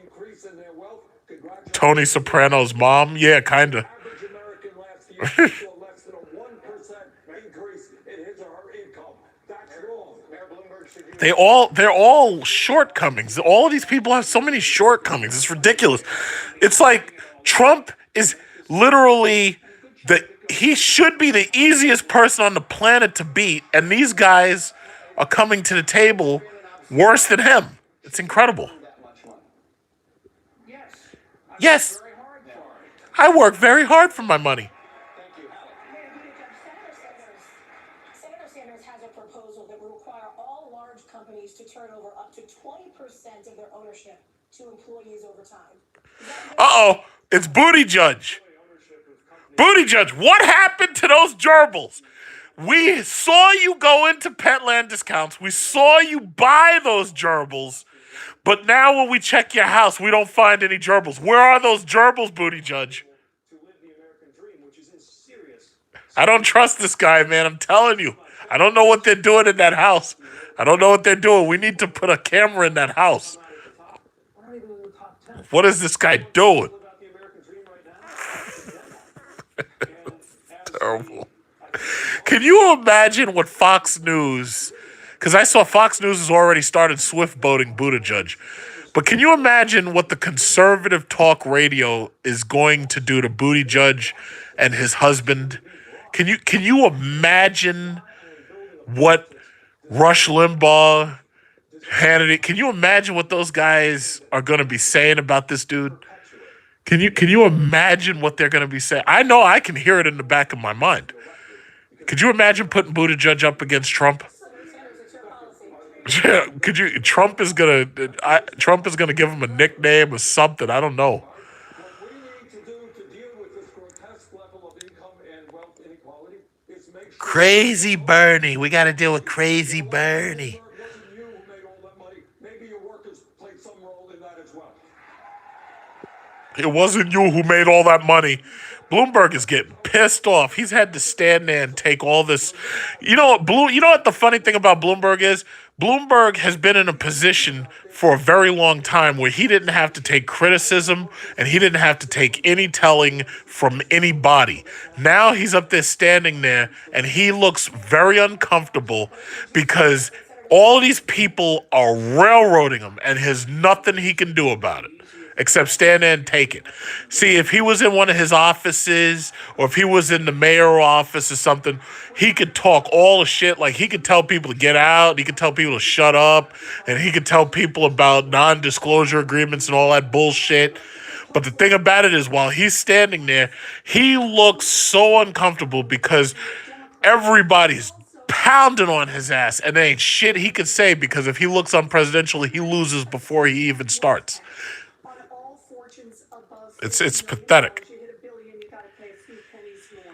increase in their wealth. Congratulations. Tony Soprano's mom, yeah, kinda. Average American last year saw less than a 1% increase in his or her income. That's wrong. Mayor Bloomberg should use They're all shortcomings. All of these people have so many shortcomings. It's ridiculous. It's like Trump is literally he should be the easiest person on the planet to beat, and these guys are coming to the table worse than him. It's incredible. Yes, Very hard for it. I work very hard for my money. Senator Sanders has a proposal that will require all large companies to turn over up to 20% of their ownership to employees over time. Uh-oh, it's Buttigieg. Buttigieg, what happened to those gerbils? We saw you go into Petland discounts. We saw you buy those gerbils. But now when we check your house, we don't find any gerbils. Where are those gerbils, Buttigieg? to live the American dream, which is in serious. I don't trust this guy, man. I'm telling you. I don't know what they're doing in that house. I don't know what they're doing. We need to put a camera in that house. We're not even in the top 10. What is this guy doing? About the American dream right now. Terrible. Can you imagine what Fox News, because I saw Fox News has already started swift boating Buttigieg, but can you imagine what the conservative talk radio is going to do to Buttigieg and his husband? Can you imagine what Rush Limbaugh, Hannity, can you imagine what those guys are going to be saying about this dude? Can you imagine what they're going to be saying? I know I can hear it in the back of my mind. Could you imagine putting Buttigieg up against Trump? Yeah, could you? Trump is gonna give him a nickname or something. I don't know. What we need to do to deal with this grotesque level of income and wealth inequality is make sure Crazy Bernie. We got to deal with Crazy Bernie. it wasn't you who made all that money. Maybe your workers played some role in that as well. It wasn't you who made all that money. Bloomberg is getting pissed off. He's had to stand there and take all this. You know what the funny thing about Bloomberg is? Bloomberg has been in a position for a very long time where he didn't have to take criticism and he didn't have to take any telling from anybody. Now he's up there standing there and he looks very uncomfortable because all these people are railroading him and there's nothing he can do about it except stand there and take it. See, if he was in one of his offices or if he was in the mayor office or something, he could talk all the shit. Like, he could tell people to get out, he could tell people to shut up, and he could tell people about non-disclosure agreements and all that bullshit. But the thing about it is, while he's standing there, he looks so uncomfortable because everybody's pounding on his ass, and there ain't shit he could say because if he looks unpresidential, he loses before he even starts. It's pathetic. You hit $1 billion, you gotta pay a few pennies more.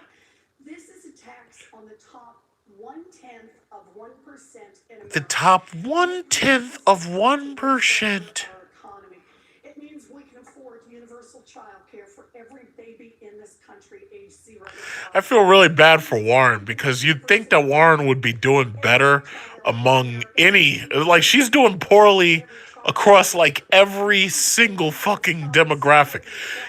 This is a tax on the top 1/10 of 1% in America. The top 1/10 of 1%. Our economy. It means we can afford universal childcare for every baby in this country age 0 to 5. I feel really bad for Warren because you'd think that Warren would be doing better among she's doing poorly across like every single fucking demographic.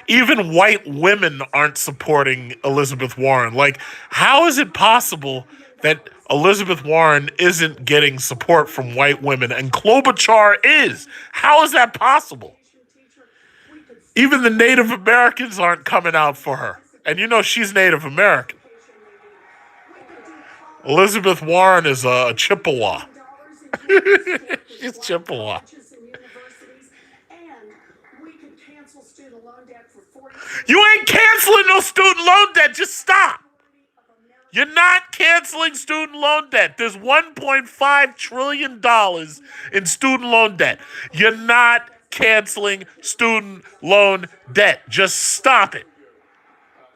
Even white women aren't supporting Elizabeth Warren. Like, how is it possible that Elizabeth Warren isn't getting support from white women and Klobuchar is? How is that possible? Even the Native Americans aren't coming out for her. And you know she's Native American. Elizabeth Warren is a Chippewa. She's Chippewa. Colleges and universities, and we could cancel student loan debt for 40. You ain't canceling no student loan debt. Just stop. You're not canceling student loan debt. There's $1.5 trillion in student loan debt. You're not canceling student loan debt. Just stop it.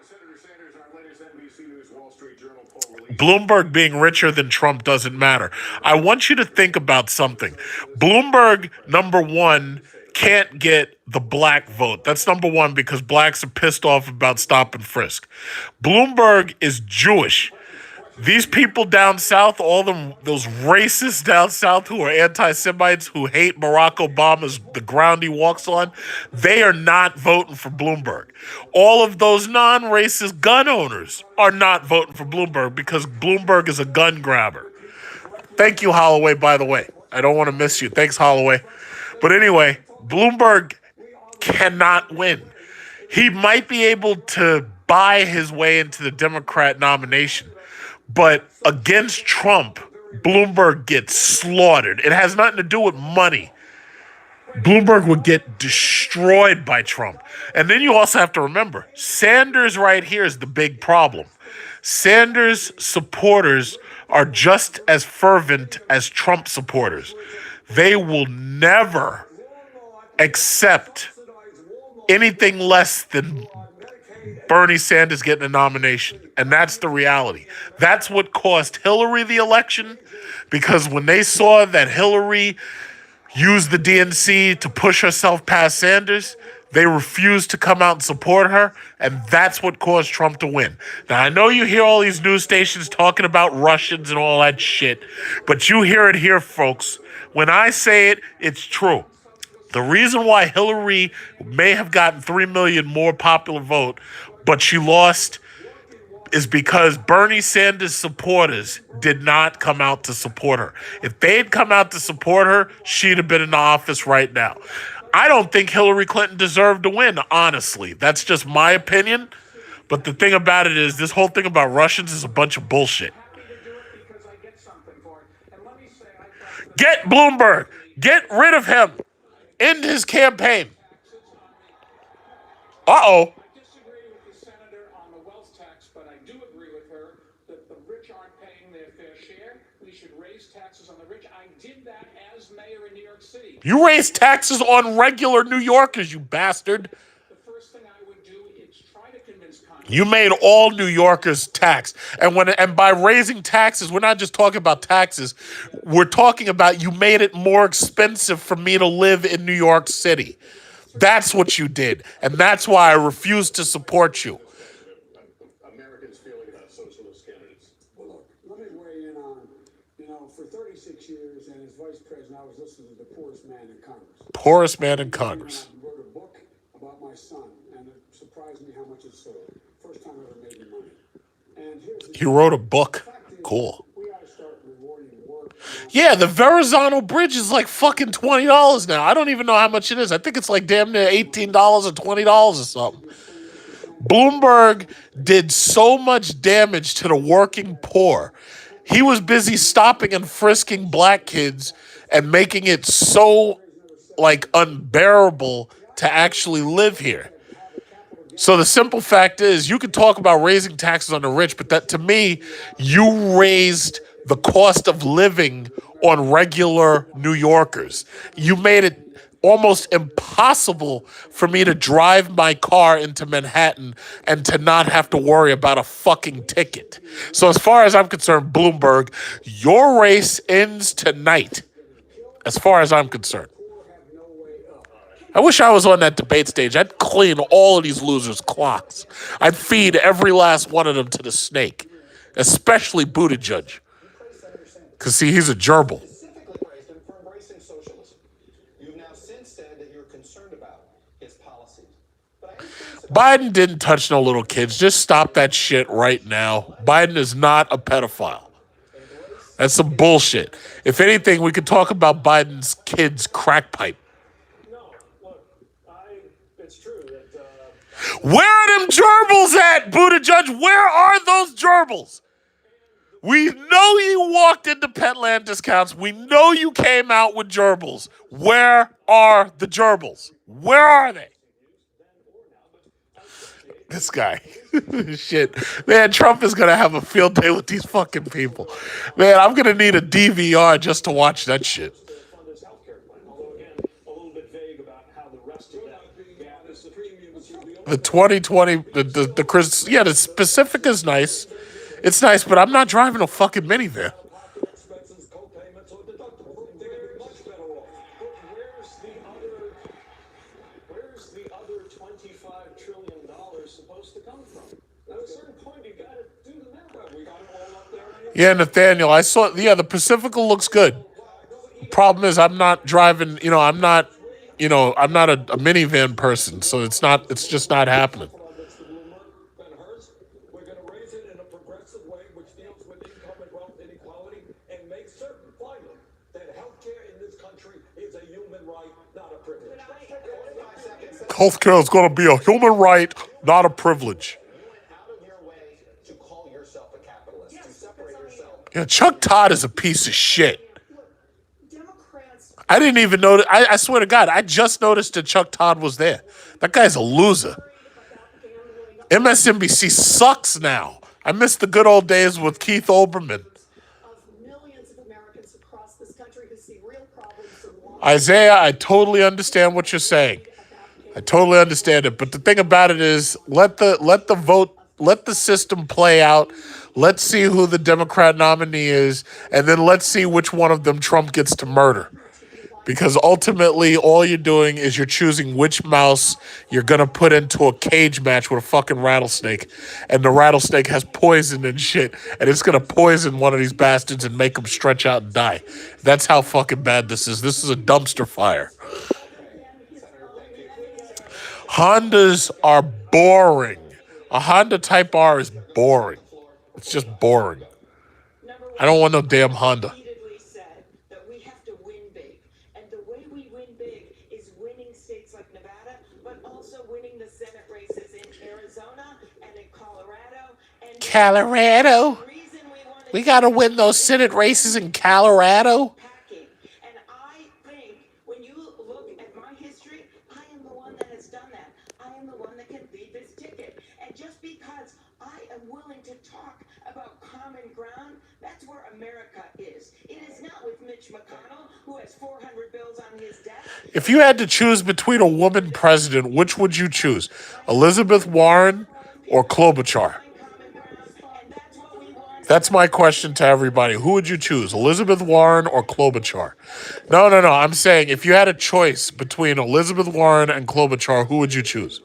Senator Sanders, our latest NBC News Wall Street Journal poll released. Bloomberg being richer than Trump doesn't matter. I want you to think about something. Bloomberg, number one, can't get the black vote. That's number one because blacks are pissed off about stop and frisk. Bloomberg is Jewish. These people down south, all those racists down south who are anti-Semites, who hate Barack Obama's the ground he walks on, they are not voting for Bloomberg. All of those non-racist gun owners are not voting for Bloomberg because Bloomberg is a gun grabber. Thank you, Holloway, by the way. I don't want to miss you. Thanks, Holloway. But anyway, Bloomberg cannot win. He might be able to buy his way into the Democrat nomination, but against Trump, Bloomberg gets slaughtered. It has nothing to do with money. Bloomberg would get destroyed by Trump. And then you also have to remember, Sanders right here is the big problem. Sanders supporters are just as fervent as Trump supporters. They will never accept anything less than Bernie Sanders getting a nomination. And that's the reality. That's what cost Hillary the election, because when they saw that Hillary used the DNC to push herself past Sanders, they refused to come out and support her, and that's what caused Trump to win. Now, I know you hear all these news stations talking about Russians and all that shit, but you hear it here, folks. When I say it, it's true. The reason why Hillary may have gotten 3 million more popular vote, but she lost, is because Bernie Sanders supporters did not come out to support her. If they had come out to support her, she'd have been in the office right now. I don't think Hillary Clinton deserved to win, honestly. That's just my opinion. But the thing about it is, this whole thing about Russians is a bunch of bullshit. Get Bloomberg. Get rid of him. End his campaign. Uh-oh. I disagree with the senator on the wealth tax, but I do agree with her that the rich aren't paying their fair share. We should raise taxes on the rich. I did that as mayor in New York City. You raise taxes on regular New Yorkers, you bastard. The first thing I would do is try to convince Congress. You made all New Yorkers tax. And by raising taxes, we're not just talking about taxes. We're talking about you made it more expensive for me to live in New York City. That's what you did. And that's why I refuse to support you. Americans feeling about socialist candidates. Well, look, let me weigh in on, for 36 years and as vice president, I was listed as the poorest man in Congress. Poorest man in Congress. I wrote a book about my son, and it surprised me how much it sold. First time I ever made any money. And here's the You wrote a book. Cool. we ought to start rewarding work. Yeah, the Verrazano Bridge is like fucking $20 now. I don't even know how much it is. I think it's like damn near $18 or $20 or something. Bloomberg did so much damage to the working poor. He was busy stopping and frisking black kids and making it so unbearable to actually live here. So the simple fact is, you could talk about raising taxes on the rich, but that, to me, you raised the cost of living on regular New Yorkers. You made it almost impossible for me to drive my car into Manhattan and to not have to worry about a fucking ticket. So as far as I'm concerned, Bloomberg, your race ends tonight, as far as I'm concerned. I wish I was on that debate stage. I'd clean all of these losers' clocks. I'd feed every last one of them to the snake, especially Buttigieg. Because, see, he's a gerbil. Specifically praised him for embracing socialism. You've now since said that you're concerned about his policies. But Biden didn't touch no little kids. Just stop that shit right now. Biden is not a pedophile. That's some bullshit. If anything, we could talk about Biden's kid's crack pipe. It's true that Where are them gerbils at, Buttigieg? Where are those gerbils? We know you walked into Petland discounts. We know you came out with gerbils. Where are the gerbils? Where are they? This guy. Shit. Man, Trump is going to have a field day with these fucking people. Man, I'm going to need a DVR just to watch that shit. Fund his healthcare plan. Although again, a little bit vague about how the rest of that gap is. The premiums will be The 2020, the Chris, yeah, the specific is nice. It's nice, but I'm not driving a fucking minivan. expenses, co-payments, or deductibles. They're gonna be much better off. But where's the other $25 trillion supposed to come from? At a certain point, you gotta do the math. We got it all up there. Yeah, Nathaniel, I saw, yeah, the Pacifica looks good. Problem is, I'm not driving, I'm not a minivan person, so it's just not happening. We're going to raise it in a progressive way, which deals with income and wealth inequality, and make certain, finally, that healthcare in this country is a human right, not a privilege. Healthcare is going to be a human right, not a privilege. Out of your way to call yourself a capitalist, to separate yourself. Yeah, Chuck Todd is a piece of shit. Democrats I didn't even notice. I swear to God, I just noticed that Chuck Todd was there. That guy's a loser. MSNBC sucks now. I miss the good old days with Keith Olbermann. of millions of Americans across this country who see real problems and want Isaiah, I totally understand what you're saying. I totally understand it. But the thing about it is, let the vote, let the system play out. Let's see who the Democrat nominee is, and then let's see which one of them Trump gets to murder. Because ultimately, all you're doing is you're choosing which mouse you're going to put into a cage match with a fucking rattlesnake. And the rattlesnake has poison and shit. And it's going to poison one of these bastards and make them stretch out and die. That's how fucking bad this is. This is a dumpster fire. Hondas are boring. A Honda Type R is boring. It's just boring. I don't want no damn Honda. Repeatedly said that we have to win big. And the way we win big is winning states like Nevada, but also winning the Senate races in Arizona and in Colorado. And Colorado? the reason We got to win those Senate races in Colorado? packing. And I think when you look at my history, I am the one that has done that. I am the one that can lead this ticket. And just because I am willing to talk about common ground, that's where America is. It is not with Mitch McConnell, who has 400 bills on his desk. If you had to choose between a woman president, which would you choose? Elizabeth Warren or Klobuchar? And that's what we want. That's my question to everybody. Who would you choose, Elizabeth Warren or Klobuchar? No. I'm saying if you had a choice between Elizabeth Warren and Klobuchar, who would you choose?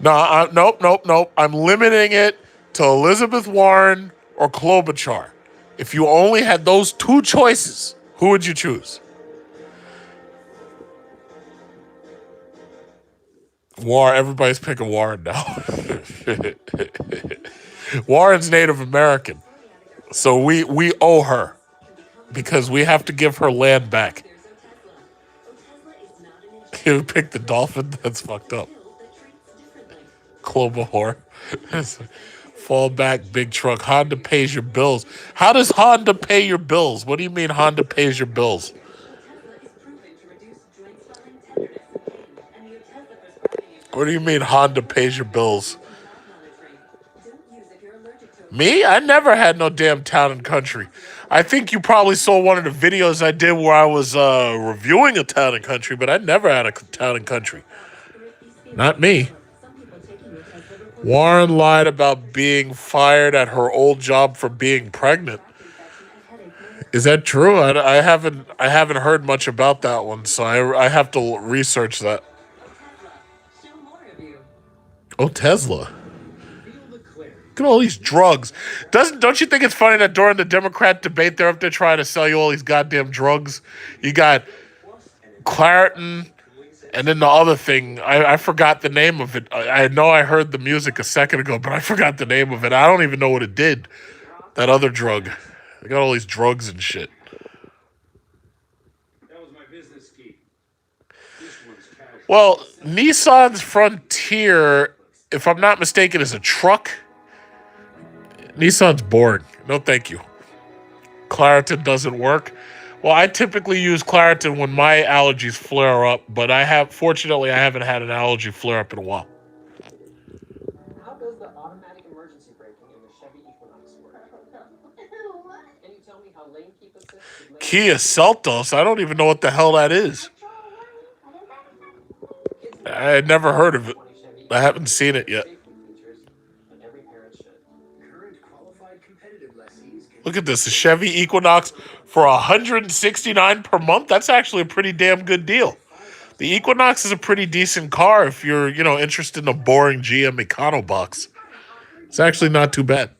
Nope. I'm limiting it to Elizabeth Warren or Klobuchar. If you only had those two choices, who would you choose? Everybody's picking Warren now. Warren's Native American. So we owe her because we have to give her land back. You picked the dolphin? That's fucked up. Global whore. Fall back, big truck. Honda pays your bills. How does Honda pay your bills? What do you mean Honda pays your bills? What do you mean Honda pays your bills? Me? I never had no damn Town and Country. I think you probably saw one of the videos I did where I was reviewing a Town and Country, but I never had a Town and Country. Not me. Warren lied about being fired at her old job for being pregnant. Is that true? I haven't heard much about that one, so I have to research that. Oh, Tesla. Look at all these drugs. Don't you think it's funny that during the Democrat debate they're up there trying to sell you all these goddamn drugs? You got Claritin, and then the other thing, I forgot the name of it. I know I heard the music a second ago, but I forgot the name of it. I don't even know what it did. That other drug. They got all these drugs and shit. That was my business key. This one's casual. Well, Nissan's Frontier, if I'm not mistaken, is a truck. Nissan's boring. No, thank you. Claritin doesn't work. Well, I typically use Claritin when my allergies flare up, but fortunately, I haven't had an allergy flare up in a while. How does the automatic emergency braking in the Chevy Equinox work? Can you tell me how lane keep assist? Kia Seltos? I don't even know what the hell that is. I had never heard of it. I haven't seen it yet. Look at this, a Chevy Equinox for $169 per month. That's actually a pretty damn good deal. The Equinox is a pretty decent car if you're, interested in a boring GM Econo box. It's actually not too bad.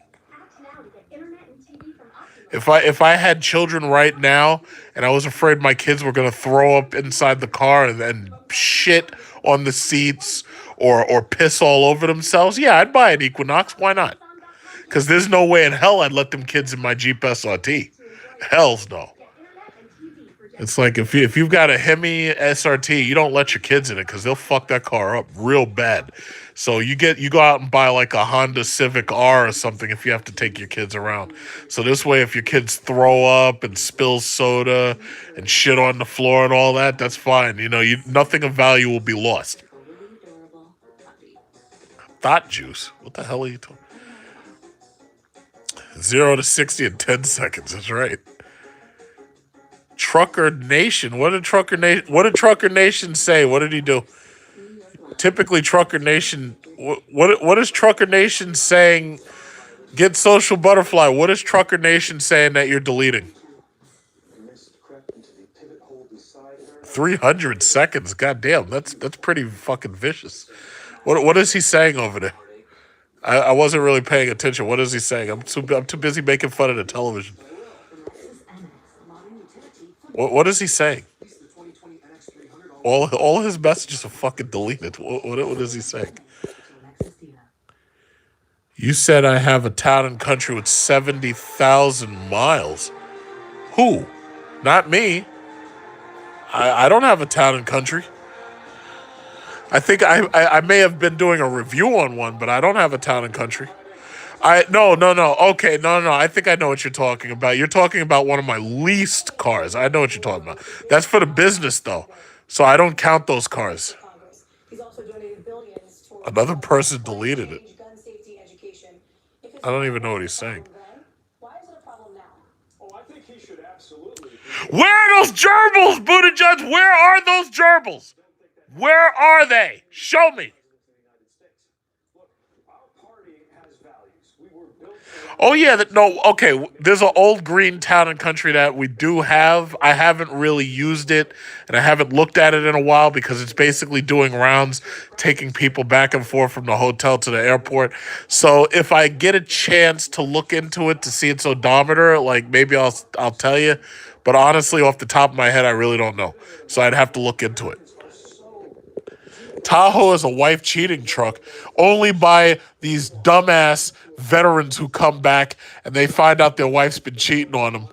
If I had children right now and I was afraid my kids were going to throw up inside the car and shit on the seats or piss all over themselves, yeah, I'd buy an Equinox. Why not? Because there's no way in hell I'd let them kids in my Jeep SRT. Hells no. It's like if you've got a Hemi SRT, you don't let your kids in it because they'll fuck that car up real bad. So you go out and buy like a Honda Civic R or something if you have to take your kids around. So this way, if your kids throw up and spill soda and shit on the floor and all that, that's fine. Nothing of value will be lost. Thought juice? What the hell are you talking? 0 to 60 in 10 seconds. That's right. Trucker Nation. What did Trucker Nation say? What did he do? Typically, Trucker Nation. What is Trucker Nation saying? Get Social Butterfly. What is Trucker Nation saying that you're deleting? 300 seconds. Goddamn, that's pretty fucking vicious. What is he saying over there? I wasn't really paying attention. What is he saying? I'm too busy making fun of the television. What is he saying? All his messages are fucking deleted. What is he saying? You said I have a town and country with 70,000 miles. Who? Not me. I don't have a town and country. I think I may have been doing a review on one, but I don't have a town and country. No. Okay, no. I think I know what you're talking about. You're talking about one of my leased cars. I know what you're talking about. That's for the business, though. So I don't count those cars. Another person deleted it. I don't even know what he's saying. Where are those gerbils, Buttigieg? Where are those gerbils? Where are they? Show me. Oh, yeah. Okay. There's an old green town and country that we do have. I haven't really used it, and I haven't looked at it in a while because it's basically doing rounds, taking people back and forth from the hotel to the airport. So if I get a chance to look into it to see its odometer, like maybe I'll tell you. But honestly, off the top of my head, I really don't know. So I'd have to look into it. Tahoe is a wife cheating truck only by these dumbass veterans who come back and they find out their wife's been cheating on them.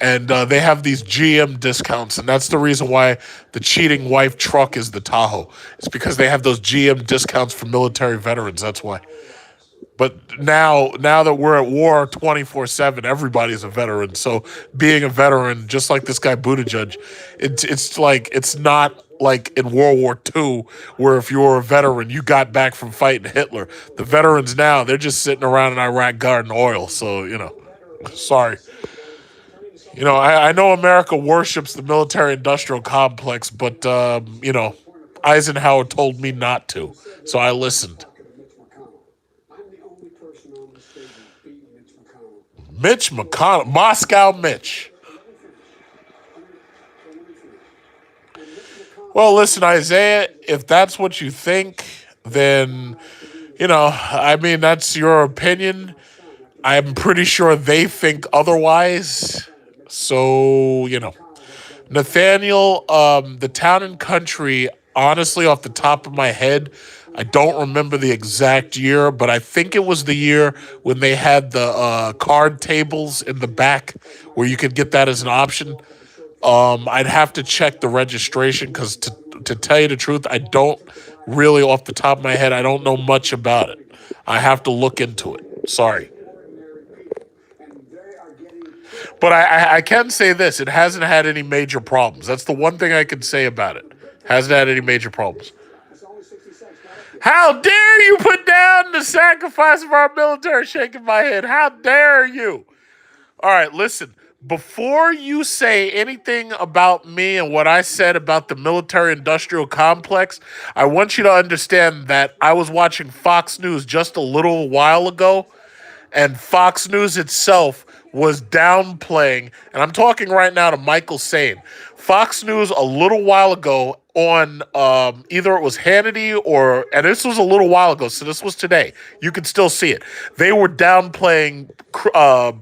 And they have these GM discounts. And that's the reason why the cheating wife truck is the Tahoe. It's because they have those GM discounts for military veterans. That's why. But now that we're at war 24/7, everybody's a veteran. So being a veteran, just like this guy Buttigieg, it's not like in World War II, where if you were a veteran, you got back from fighting Hitler. The veterans now, they're just sitting around in Iraq guarding oil. So, sorry. I know America worships the military-industrial complex, but, Eisenhower told me not to. So I listened. Mitch McConnell, Moscow Mitch. Well, listen, Isaiah, if that's what you think, then, that's your opinion. I'm pretty sure they think otherwise. So, Nathaniel, the town and country, honestly, off the top of my head, I don't remember the exact year, but I think it was the year when they had the card tables in the back where you could get that as an option. I'd have to check the registration because to tell you the truth, I don't really, off the top of my head, I don't know much about it. I have to look into it. Sorry. But I can say this. It hasn't had any major problems. That's the one thing I can say about it. Hasn't had any major problems. How dare you put down the sacrifice of our military? Shaking my head. How dare you? All right, listen. Before you say anything about me and what I said about the military-industrial complex, I want you to understand that I was watching Fox News just a little while ago, and Fox News itself was downplaying, and I'm talking right now to Michael Sain. Fox News a little while ago on either it was Hannity and this was a little while ago, so this was today. You can still see it. They were downplaying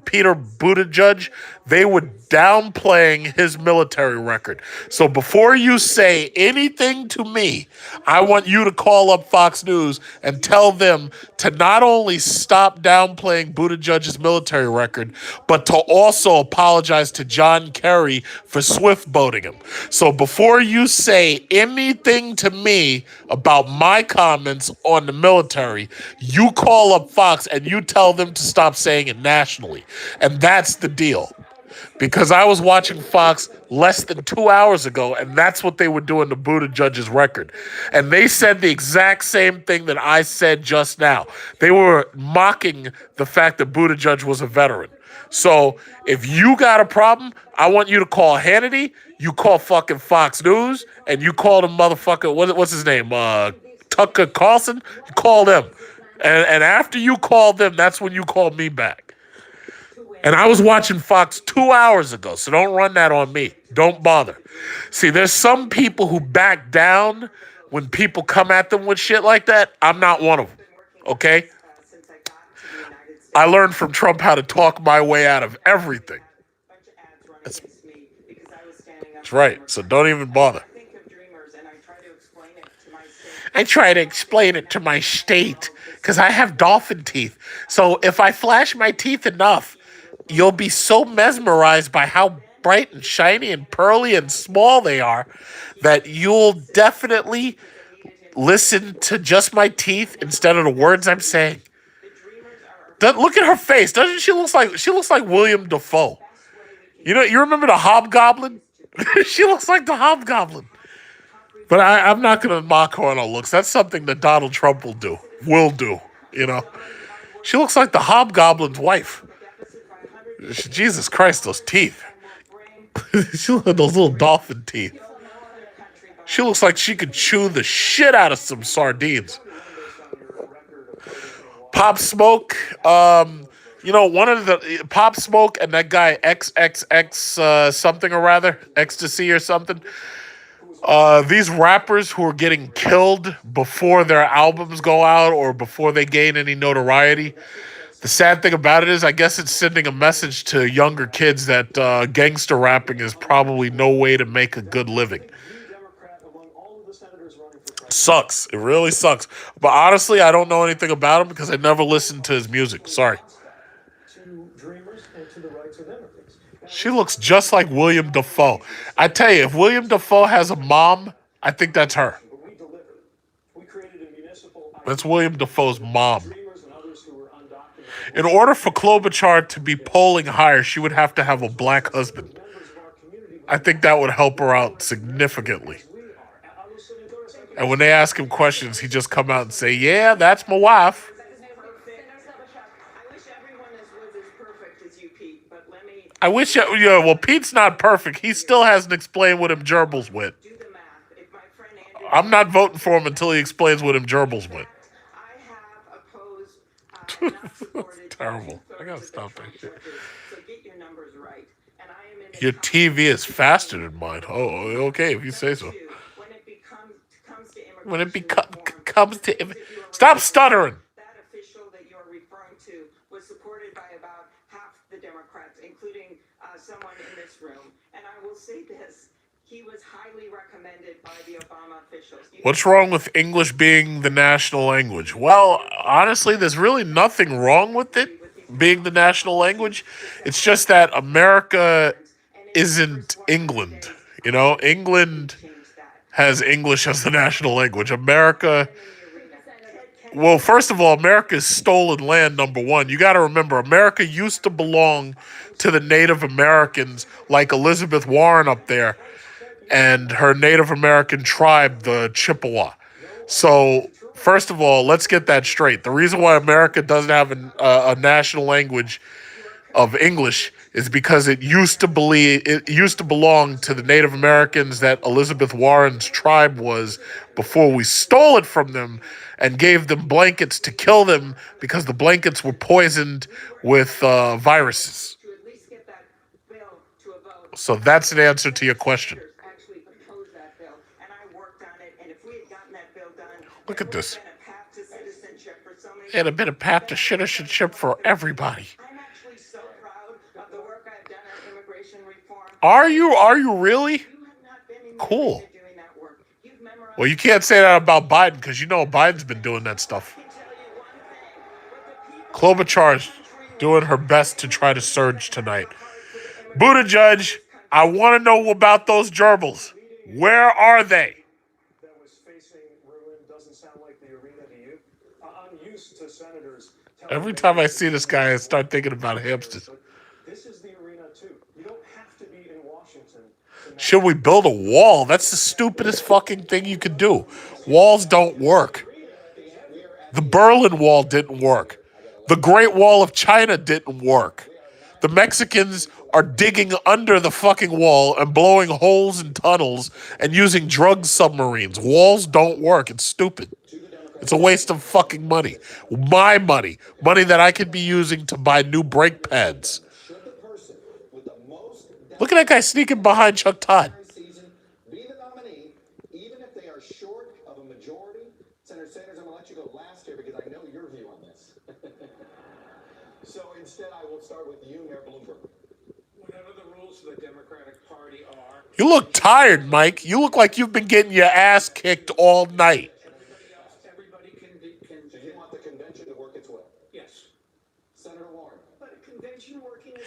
Peter Buttigieg. They were downplaying his military record. So before you say anything to me, I want you to call up Fox News and tell them to not only stop downplaying Buttigieg's military record, but to also apologize to John Kerry for swift boating him. So before you say anything to me about my comments on the military, you call up Fox and you tell them to stop saying it nationally. And that's the deal. Because I was watching Fox less than 2 hours ago, and that's what they were doing to Buttigieg's record. And they said the exact same thing that I said just now. They were mocking the fact that Buttigieg was a veteran. So if you got a problem, I want you to call Hannity, you call fucking Fox News, and you call the motherfucker, what's his name, Tucker Carlson? You call them. And after you call them, that's when you call me back. And I was watching Fox 2 hours ago, so don't run that on me. Don't bother. See, there's some people who back down when people come at them with shit like that. I'm not one of them, okay? I learned from Trump how to talk my way out of everything. That's right, so don't even bother. I try to explain it to my state because I have dolphin teeth. So if I flash my teeth enough, you'll be so mesmerized by how bright and shiny and pearly and small they are that you'll definitely listen to just my teeth instead of the words I'm saying. Look at her face. Doesn't she looks like William Dafoe? You remember the Hobgoblin? She looks like the Hobgoblin. But I'm not going to mock her on her looks. That's something that Donald Trump will do. She looks like the Hobgoblin's wife. Jesus Christ, those teeth. She looks like those little dolphin teeth. She looks like she could chew the shit out of some sardines. Pop Smoke, one of the Pop Smoke and that guy XXX something or rather, Ecstasy or something. These rappers who are getting killed before their albums go out or before they gain any notoriety. The sad thing about it is, I guess it's sending a message to younger kids that gangster rapping is probably no way to make a good living. Sucks. It really sucks. But honestly, I don't know anything about him because I never listened to his music. Sorry. She looks just like William Dafoe. I tell you, if William Dafoe has a mom, I think that's her. That's William Dafoe's mom. In order for Klobuchar to be polling higher, she would have to have a black husband. I think that would help her out significantly. And when they ask him questions, he just come out and say, "Yeah, that's my wife." I wish, well, Pete's not perfect. He still hasn't explained what him gerbils went. I'm not voting for him until he explains what him gerbils went. Terrible. I gotta stop that shit. Your TV is faster than mine. Oh, okay, if you say so. When it comes to... Stop stuttering! That official that you're referring to was supported by about half the Democrats, including someone in this room. And I will say this, he was highly recommended by the Obama officials. What's wrong with English being the national language? Well, honestly, there's really nothing wrong with it being the national language. It's just that America isn't England. England has English as the national language. America Well, first of all, America's stolen land, number one. You got to remember, America used to belong to the Native Americans, like Elizabeth Warren up there, and her Native American tribe, the Chippewa. So, first of all, let's get that straight. The reason why America doesn't have a national language of English is because it used to belong to the Native Americans that Elizabeth Warren's tribe was before we stole it from them and gave them blankets to kill them because the blankets were poisoned with viruses. To at least get that bill to a vote. So that's an answer to your question. Actually opposed that bill, and I worked on it, and if we had gotten that bill done, Look at this. there would have been a path to citizenship for so many. It had been a path to citizenship for everybody. I'm actually so proud of the work I've done on immigration reform. Are you? Are you really? You have not been in Cool. doing that work. You've memorized. Well, you can't say that about Biden because you know Biden's been doing that stuff. I can tell you one thing. What the people Klobuchar's doing her best to try to surge tonight. Buttigieg, I want to know about those gerbils. Where are they? That was facing ruin doesn't sound like the arena to you. I'm used to senators. Every time I see this guy, I start thinking about hamsters. This is the arena too. You don't have to be in Washington. Should we build a wall? That's the stupidest fucking thing you could do. Walls don't work. The Berlin Wall didn't work. The Great Wall of China didn't work. The Mexicans are digging under the fucking wall and blowing holes in tunnels and using drug submarines. Walls don't work. It's stupid. It's a waste of fucking money. My money. Money that I could be using to buy new brake pads. Look at that guy sneaking behind Chuck Todd. Be the nominee, even if they are short of a majority. Senator Sanders, I'm going to let you go last here because I know your view on this. So instead, I will start with you, Mayor Bloomberg. Whatever the rules of the Democratic Party are, You look tired, Mike. You look like you've been getting your ass kicked all night. everybody can Do you want the convention to work its will? yes. Senator Warren. But a convention working is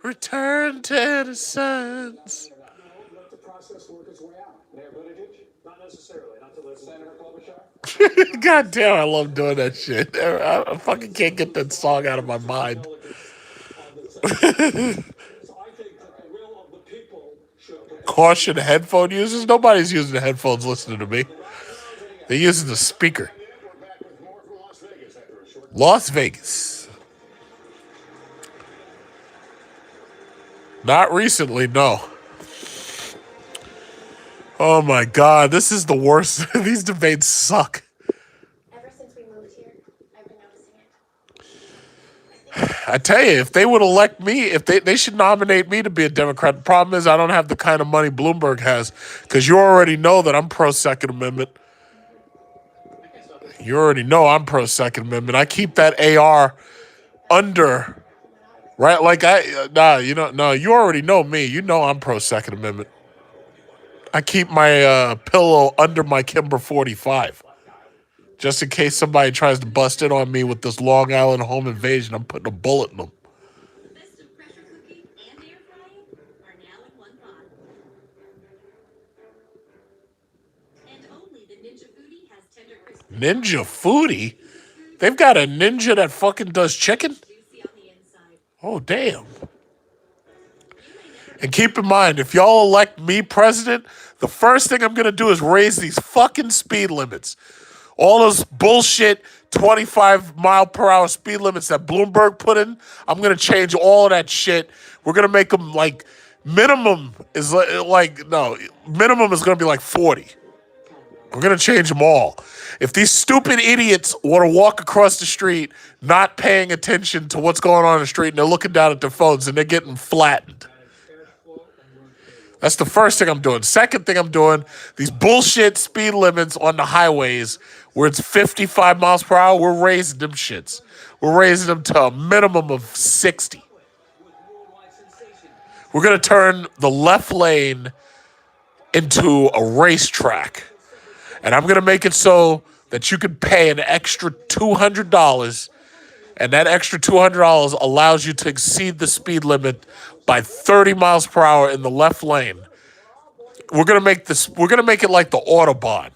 Return to innocence. Let the process work its way out. Mayor Buttigieg. Not necessarily. Not to listen. Senator Klobuchar. God damn, I love doing that shit. I fucking can't get that song out of my mind. So I think that the will of the people should. Caution headphone users. Nobody's using the headphones listening to me. They're using the speaker. We're back with more from Las Vegas after a short Las Vegas. Not recently, no. Oh my God, this is the worst. These debates suck. Ever since we moved here, I've been noticing it. I tell you, if they would elect me, if they should nominate me to be a Democrat. The problem is I don't have the kind of money Bloomberg has, because you already know that I'm pro-Second Amendment. You already know I'm pro-Second Amendment. I keep that AR under, right? Like you already know me. You know I'm pro-Second Amendment. I keep my pillow under my Kimber 45. Just in case somebody tries to bust in on me with this Long Island home invasion, I'm putting a bullet in them. The best of pressure cooking and air frying are now in one pot. And only the Ninja Foodie has tender crispy. Ninja Foodie? They've got a ninja that fucking does chicken? Juicy on the inside. Oh, damn. And keep in mind, if y'all elect me president, the first thing I'm going to do is raise these fucking speed limits. All those bullshit 25 mile per hour speed limits that Bloomberg put in, I'm going to change all of that shit. We're going to make them like minimum is minimum is going to be like 40. We're going to change them all. If these stupid idiots want to walk across the street not paying attention to what's going on in the street and they're looking down at their phones and they're getting flattened. That's the first thing I'm doing. Second thing I'm doing, these bullshit speed limits on the highways where it's 55 miles per hour, we're raising them shits. We're raising them to a minimum of 60. We're going to turn the left lane into a racetrack. And I'm going to make it so that you can pay an extra $200 And that extra $200 allows you to exceed the speed limit by 30 miles per hour in the left lane. We're gonna make it like the Autobahn.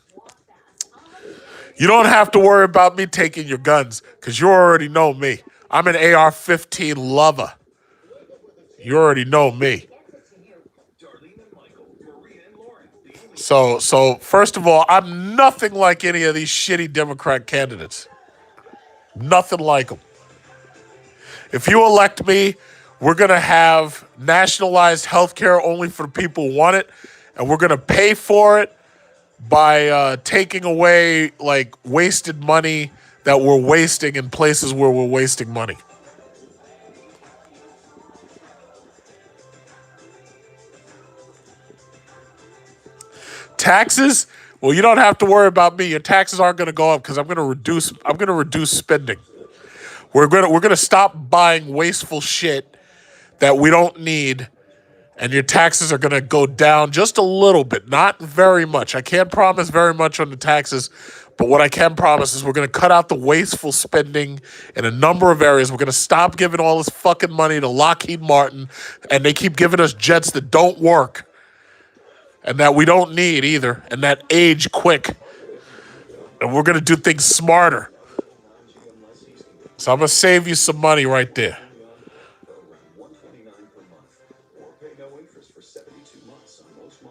You don't have to worry about me taking your guns, because you already know me. I'm an AR-15 lover. You already know me. So first of all, I'm nothing like any of these shitty Democrat candidates. Nothing like them. If you elect me, we're going to have nationalized health care only for the people who want it, and we're going to pay for it by taking away, like, wasted money that we're wasting in places where we're wasting money. Taxes? Well, you don't have to worry about me. Your taxes aren't going to go up because I'm going to reduce spending. We're going to stop buying wasteful shit that we don't need, and your taxes are going to go down just a little bit, not very much. I can't promise very much on the taxes, but what I can promise is we're going to cut out the wasteful spending in a number of areas. We're going to stop giving all this fucking money to Lockheed Martin, and they keep giving us jets that don't work and that we don't need either, and that age quick. And we're going to do things smarter. So I'm going to save you some money right there.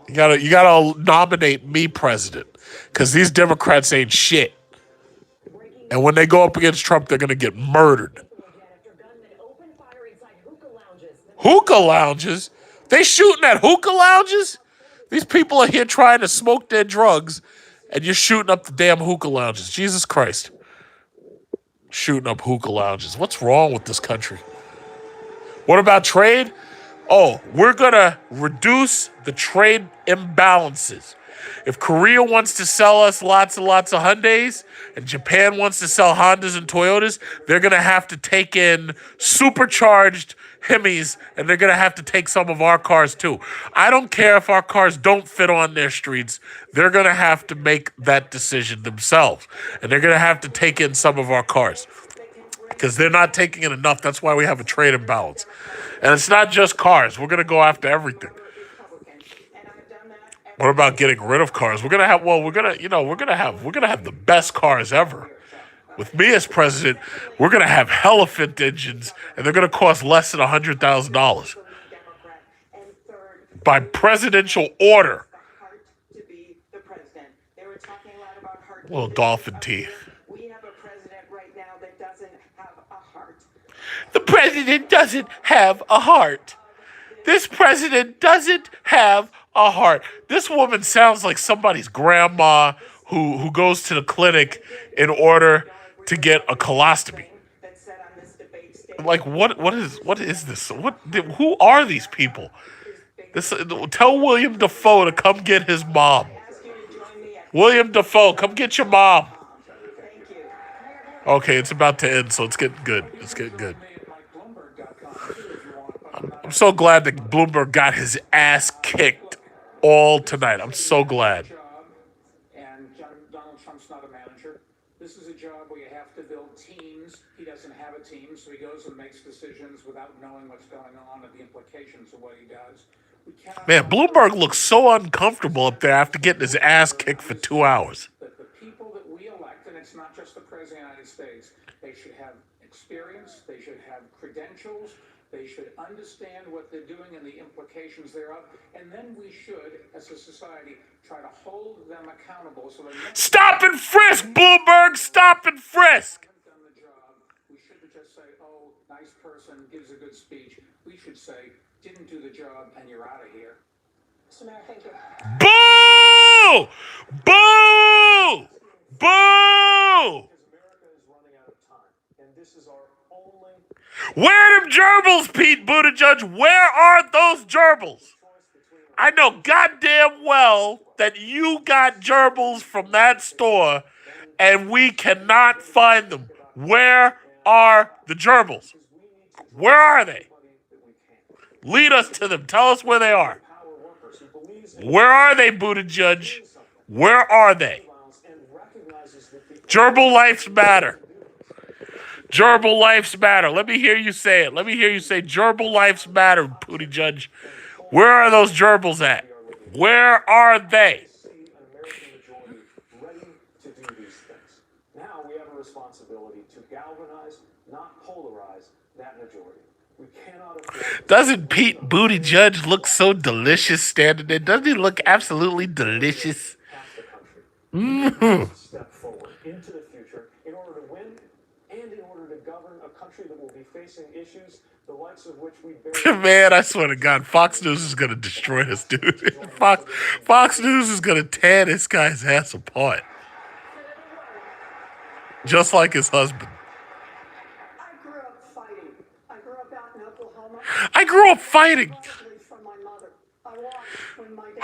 You gotta nominate me president, because these Democrats ain't shit. And when they go up against Trump, they're gonna get murdered. Hookah lounges? They shooting at hookah lounges? These people are here trying to smoke their drugs, and you're shooting up the damn hookah lounges. Jesus Christ. Shooting up hookah lounges. What's wrong with this country? What about trade? Oh, we're going to reduce the trade imbalances. If Korea wants to sell us lots and lots of Hyundais, and Japan wants to sell Hondas and Toyotas, they're going to have to take in supercharged Hemis, and they're going to have to take some of our cars too. I don't care if our cars don't fit on their streets. They're going to have to make that decision themselves, and they're going to have to take in some of our cars because they're not taking in enough. That's why we have a trade imbalance. And it's not just cars. We're going to go after everything. What about getting rid of cars? We're going to have the best cars ever. With me as president, we're going to have elephant engines, and they're going to cost less than $100,000 by presidential order. Little dolphin teeth. We have a president right now that doesn't have a heart. The president doesn't have a heart. This president doesn't have a heart. This woman sounds like somebody's grandma who goes to the clinic in order to get a colostomy. Like what is this? Who are these people? Tell William Dafoe to come get his mom. William Dafoe, come get your mom. Okay, it's about to end, so it's getting good. It's getting good. I'm so glad that Bloomberg got his ass kicked all tonight. I'm so glad. And Donald Trump's not a manager. This is a job where you have to build teams. He doesn't have a team, so he goes and makes decisions without knowing what's going on and the implications of what he does. Man, Bloomberg looks so uncomfortable up there after getting his ass kicked for 2 hours. That the people that we elect, and it's not just the President of the United States, they should have experience, they should have credentials, they should understand what they're doing and the implications thereof, and then we should, as a society, try to hold them accountable. So Stop and frisk, Bloomberg! Stop and frisk! We shouldn't just say, oh, nice person, gives a good speech. We should say, didn't do the job, and you're out of here. Mr. Mayor, thank you. Boo! Boo! Boo! Where are them gerbils, Pete Buttigieg? Where are those gerbils? I know goddamn well that you got gerbils from that store, and we cannot find them. Where are the gerbils? Where are they? Lead us to them. Tell us where they are. Where are they, Buttigieg? Where are they? Gerbil lives matter. Gerbil lives matter. Let me hear you say it. Let me hear you say gerbil lives matter, Buttigieg. Where are those gerbils at? Where are they? See an American majority ready to do these things. Now we have a responsibility to galvanize, not polarize, that majority. We cannot afford. Doesn't Pete Buttigieg look so delicious standing there? Doesn't he look absolutely delicious? Half the country. Step forward into the future in order to win and in order to govern a country that will be facing issues the likes of which we barely. Man, I swear to God, Fox News is gonna destroy this dude. Fox News is gonna tear this guy's ass apart, just like his husband. I grew up fighting. I grew up out in Oklahoma. I grew up fighting. Probably from my mother. I watched when my dad.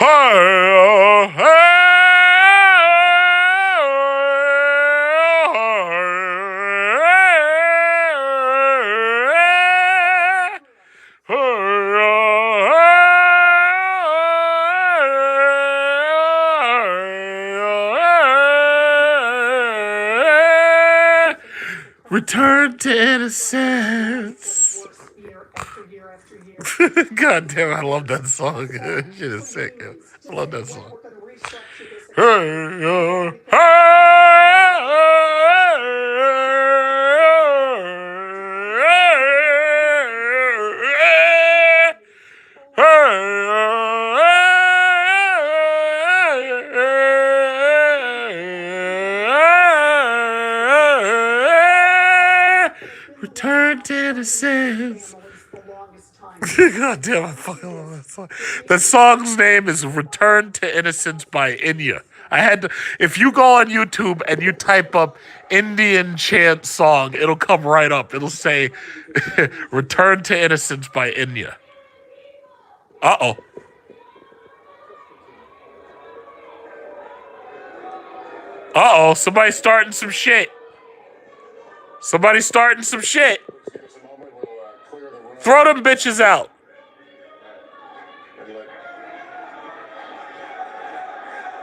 Return to innocence. Year after year after year. God damn, I love that song. Shit is sick, yo. I love that song. We're going to restructure this. Return to innocence. The longest time. God damn, I fucking love that song. The song's name is Return to Innocence by Inya. I had to, if you go on YouTube and you type up Indian chant song, it'll come right up. It'll say Return to Innocence by Inya. Uh-oh. Uh-oh, somebody's starting some shit. Somebody's starting some shit. Throw them bitches out.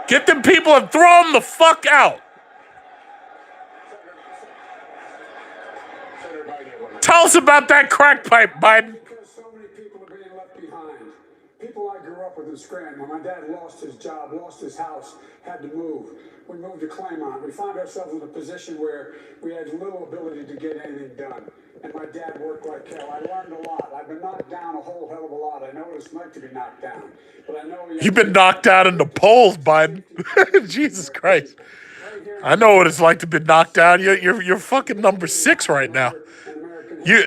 Get them people and throw them the fuck out. Tell us about that crack pipe, Biden. Because so many people are being left behind. People I grew up with in Scranton. When my dad lost his job, lost his house, had to move. We moved to Claymont. We found ourselves in a position where we had little ability to get anything done. And my dad worked like hell. I learned a lot. I've been knocked down a whole hell of a lot. I know what it's like to be knocked down. But I know You've been knocked out in the polls, Biden. Jesus Christ. I know what it's like to be knocked down. You're fucking number 6 right now.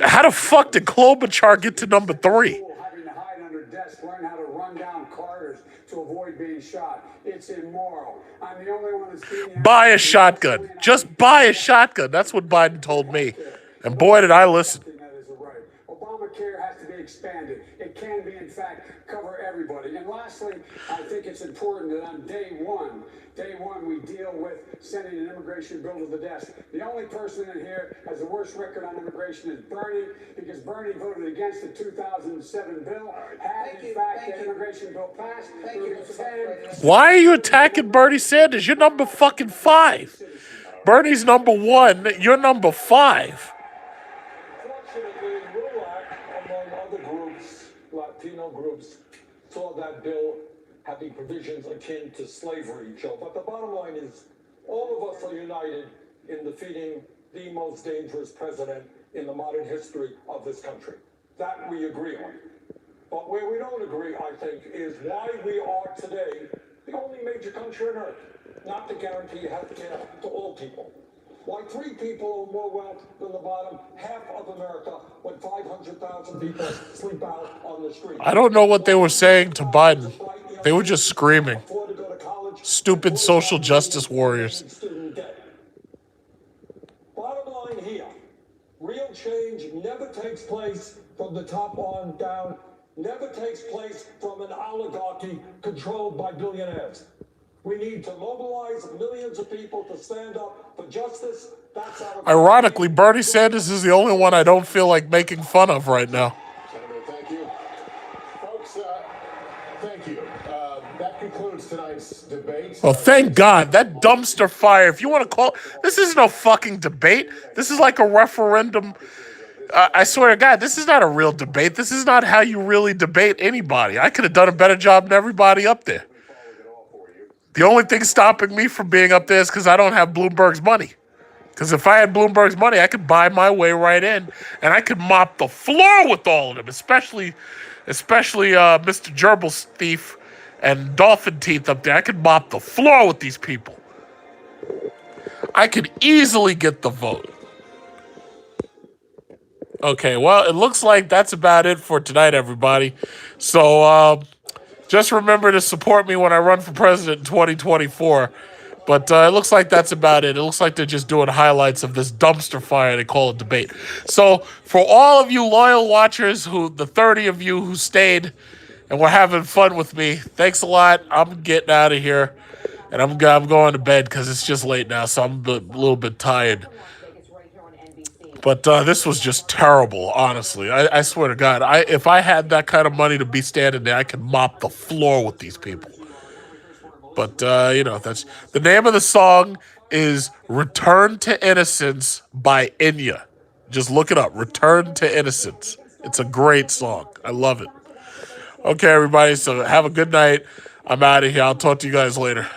How the fuck did Klobuchar get to number 3? Having to hide under desks, learn how to run down corridors to avoid being shot. It's immoral. I'm the only one that's being Buy a shotgun. Just buy a shotgun. That's what Biden told me. And boy, did I listen. That is a right. Obamacare has to be expanded. It can be, in fact, cover everybody. And lastly, I think it's important that on day one, we deal with sending an immigration bill to the desk. The only person in here has the worst record on immigration is Bernie, because Bernie voted against the 2007 bill. Had, in fact, the immigration bill passed. Why are you attacking Bernie Sanders? You're number fucking 5. Bernie's number 1. You're number 5. Fortunately, RUAC, among other groups, Latino groups, saw that bill having provisions akin to slavery, Joe. But the bottom line is, all of us are united in defeating the most dangerous president in the modern history of this country. That we agree on. But where we don't agree, I think, is why we are today the only major country on earth not to guarantee health care to all people. Why 3 people own more wealth than the bottom half of America when 500,000 people sleep out on the street. I don't know what they were saying to Biden. They were just screaming. Stupid social justice warriors. Bottom line here, real change never takes place from the top on down, never takes place from an oligarchy controlled by billionaires. We need to mobilize millions of people to stand up for justice. That's our Ironically, Bernie Sanders is the only one I don't feel like making fun of right now. Senator, thank you. Folks, thank you. That concludes tonight's debate. Well, thank God. That dumpster fire, if you want to call this is no fucking debate. This is like a referendum. I swear to God, this is not a real debate. This is not how you really debate anybody. I could have done a better job than everybody up there. The only thing stopping me from being up there is because I don't have Bloomberg's money. Because if I had Bloomberg's money, I could buy my way right in, and I could mop the floor with all of them, especially Mr. Gerbil's thief and Dolphin Teeth up there. I could mop the floor with these people. I could easily get the vote. Okay, well, it looks like that's about it for tonight, everybody. So just remember to support me when I run for president in 2024. But it looks like that's about it. It looks like they're just doing highlights of this dumpster fire they call it debate. So for all of you loyal watchers, the 30 of you who stayed and were having fun with me, thanks a lot. I'm getting out of here, and I'm going to bed because it's just late now, so I'm a little bit tired. But this was just terrible, honestly. I swear to God, if I had that kind of money to be standing there, I could mop the floor with these people. But, that's the name of the song is Return to Innocence by Enya. Just look it up. Return to Innocence. It's a great song. I love it. Okay, everybody. So have a good night. I'm out of here. I'll talk to you guys later.